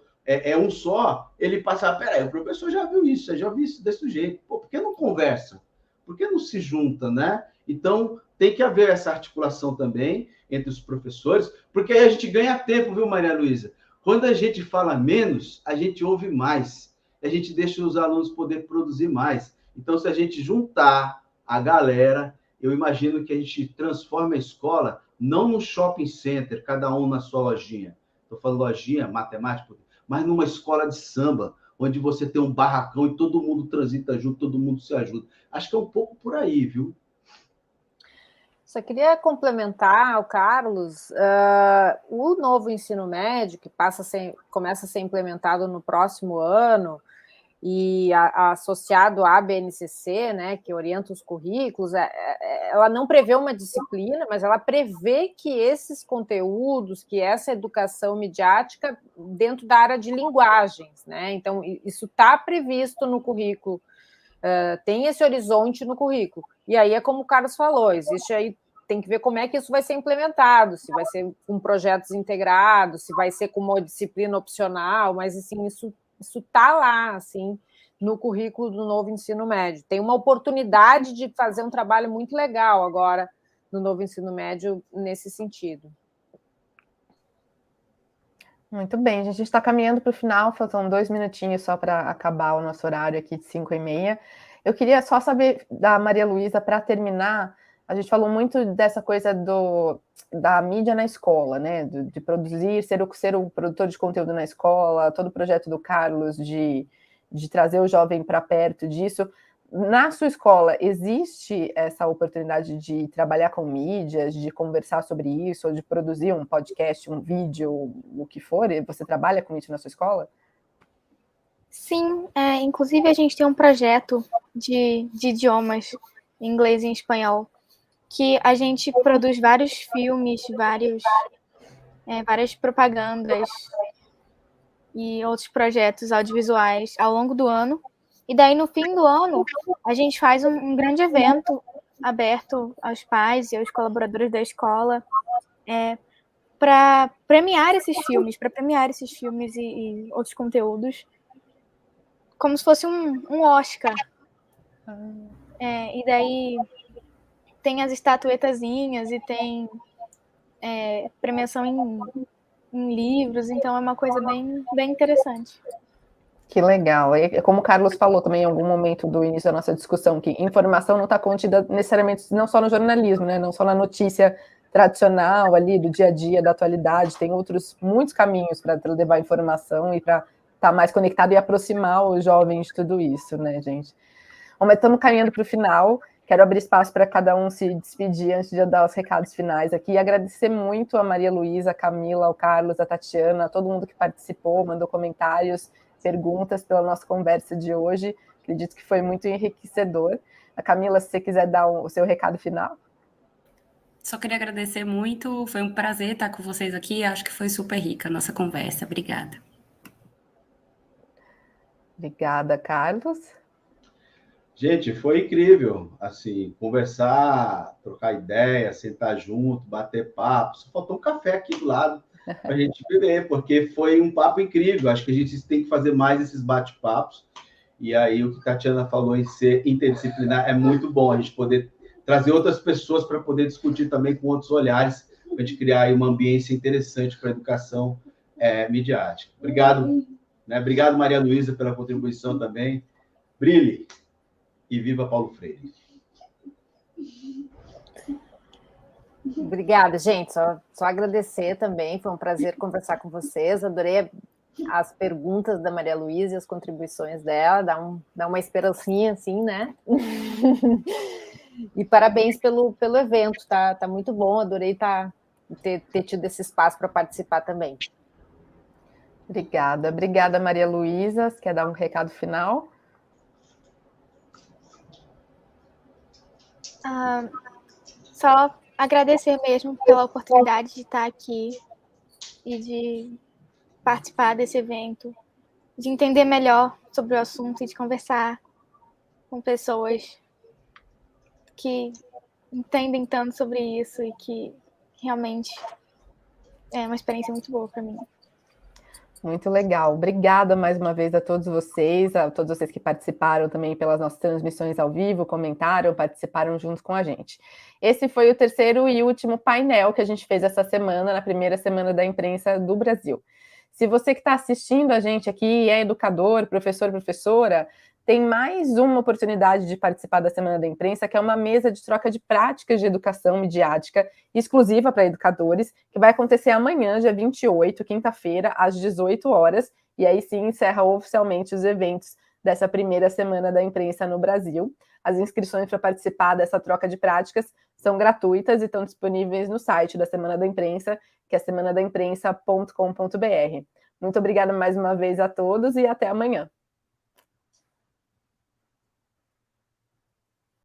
[SPEAKER 3] um só, ele passa, peraí, o professor já viu isso, já viu isso desse jeito. Pô, por que não conversa? Por que não se junta, né? Então, tem que haver essa articulação também entre os professores, porque aí a gente ganha tempo, viu, Maria Luísa? Quando a gente fala menos, a gente ouve mais. A gente deixa os alunos poder produzir mais. Então, se a gente juntar a galera, eu imagino que a gente transforma a escola não num shopping center, cada um na sua lojinha. Estou falando lojinha, matemática, mas numa escola de samba, onde você tem um barracão e todo mundo transita junto, todo mundo se ajuda. Acho que é um pouco por aí, viu?
[SPEAKER 4] Só queria complementar o Carlos, o novo ensino médio, que começa a ser implementado no próximo ano, e associado à BNCC, né, que orienta os currículos, ela não prevê uma disciplina, mas ela prevê que esses conteúdos, que essa educação midiática dentro da área de linguagens, né? Então, isso está previsto no currículo, tem esse horizonte no currículo. E aí é como o Carlos falou, existe aí, tem que ver como é que isso vai ser implementado, se vai ser com projetos integrados, se vai ser com uma disciplina opcional, mas assim, isso está lá, assim, no currículo do novo ensino médio. Tem uma oportunidade de fazer um trabalho muito legal agora no novo ensino médio nesse sentido.
[SPEAKER 1] Muito bem, a gente está caminhando para o final, faltam 2 minutinhos só para acabar o nosso horário aqui de 5h30. Eu queria só saber da Maria Luísa, para terminar, a gente falou muito dessa coisa da mídia na escola, né? De produzir, ser o produtor de conteúdo na escola, todo o projeto do Carlos de trazer o jovem para perto disso. Na sua escola, existe essa oportunidade de trabalhar com mídias, de conversar sobre isso, ou de produzir um podcast, um vídeo, o que for? Você trabalha com isso na sua escola?
[SPEAKER 5] Sim, inclusive a gente tem um projeto de idiomas, inglês e espanhol, que a gente produz vários filmes, várias propagandas e outros projetos audiovisuais ao longo do ano. E daí, no fim do ano, a gente faz um grande evento aberto aos pais e aos colaboradores da escola para premiar esses filmes, e outros conteúdos, como se fosse um Oscar. E daí tem as estatuetazinhas e tem premiação em livros, então é uma coisa bem interessante.
[SPEAKER 1] Que legal. É como o Carlos falou também em algum momento do início da nossa discussão, que informação não está contida necessariamente não só no jornalismo, né? Não só na notícia tradicional ali do dia a dia, da atualidade, tem muitos caminhos para levar informação e para estar mais conectado e aproximar os jovens de tudo isso, né, gente? Bom, mas estamos caminhando para o final. Quero abrir espaço para cada um se despedir antes de eu dar os recados finais aqui. E agradecer muito a Maria Luísa, a Camila, ao Carlos, a Tatiana, a todo mundo que participou, mandou comentários, perguntas pela nossa conversa de hoje. Acredito que foi muito enriquecedor. A Camila, se você quiser dar o seu recado final.
[SPEAKER 2] Só queria agradecer muito. Foi um prazer estar com vocês aqui. Acho que foi super rica a nossa conversa. Obrigada.
[SPEAKER 1] Obrigada, Carlos.
[SPEAKER 3] Gente, foi incrível, assim, conversar, trocar ideia, sentar junto, bater papo. Só faltou um café aqui do lado para a gente beber, porque foi um papo incrível. Acho que a gente tem que fazer mais esses bate-papos. E aí, o que a Tatiana falou em ser interdisciplinar é muito bom, a gente poder trazer outras pessoas para poder discutir também com outros olhares, para a gente criar aí uma ambiência interessante para a educação midiática. Obrigado, né? Obrigado, Maria Luísa, pela contribuição também. Brilhe e viva Paulo Freire.
[SPEAKER 4] Obrigada, gente. Só agradecer também. Foi um prazer conversar com vocês. Adorei as perguntas da Maria Luísa e as contribuições dela. Dá uma esperancinha, assim, né? E parabéns pelo evento. Tá muito bom. Adorei ter tido esse espaço para participar também.
[SPEAKER 1] Obrigada, Maria Luísa. Você quer dar um recado final?
[SPEAKER 5] Só agradecer mesmo pela oportunidade de estar aqui e de participar desse evento, de entender melhor sobre o assunto e de conversar com pessoas que entendem tanto sobre isso e que realmente é uma experiência muito boa para mim.
[SPEAKER 1] Muito legal. Obrigada mais uma vez a todos vocês que participaram também pelas nossas transmissões ao vivo, comentaram, participaram junto com a gente. Esse foi o terceiro e último painel que a gente fez essa semana, na primeira semana da imprensa do Brasil. Se você que está assistindo a gente aqui é educador, professor, professora, tem mais uma oportunidade de participar da Semana da Imprensa, que é uma mesa de troca de práticas de educação midiática exclusiva para educadores, que vai acontecer amanhã, dia 28, quinta-feira, às 18 horas, e aí sim encerra oficialmente os eventos dessa primeira Semana da Imprensa no Brasil. As inscrições para participar dessa troca de práticas são gratuitas e estão disponíveis no site da Semana da Imprensa, que é semanadaimprensa.com.br. Muito obrigada mais uma vez a todos e até amanhã.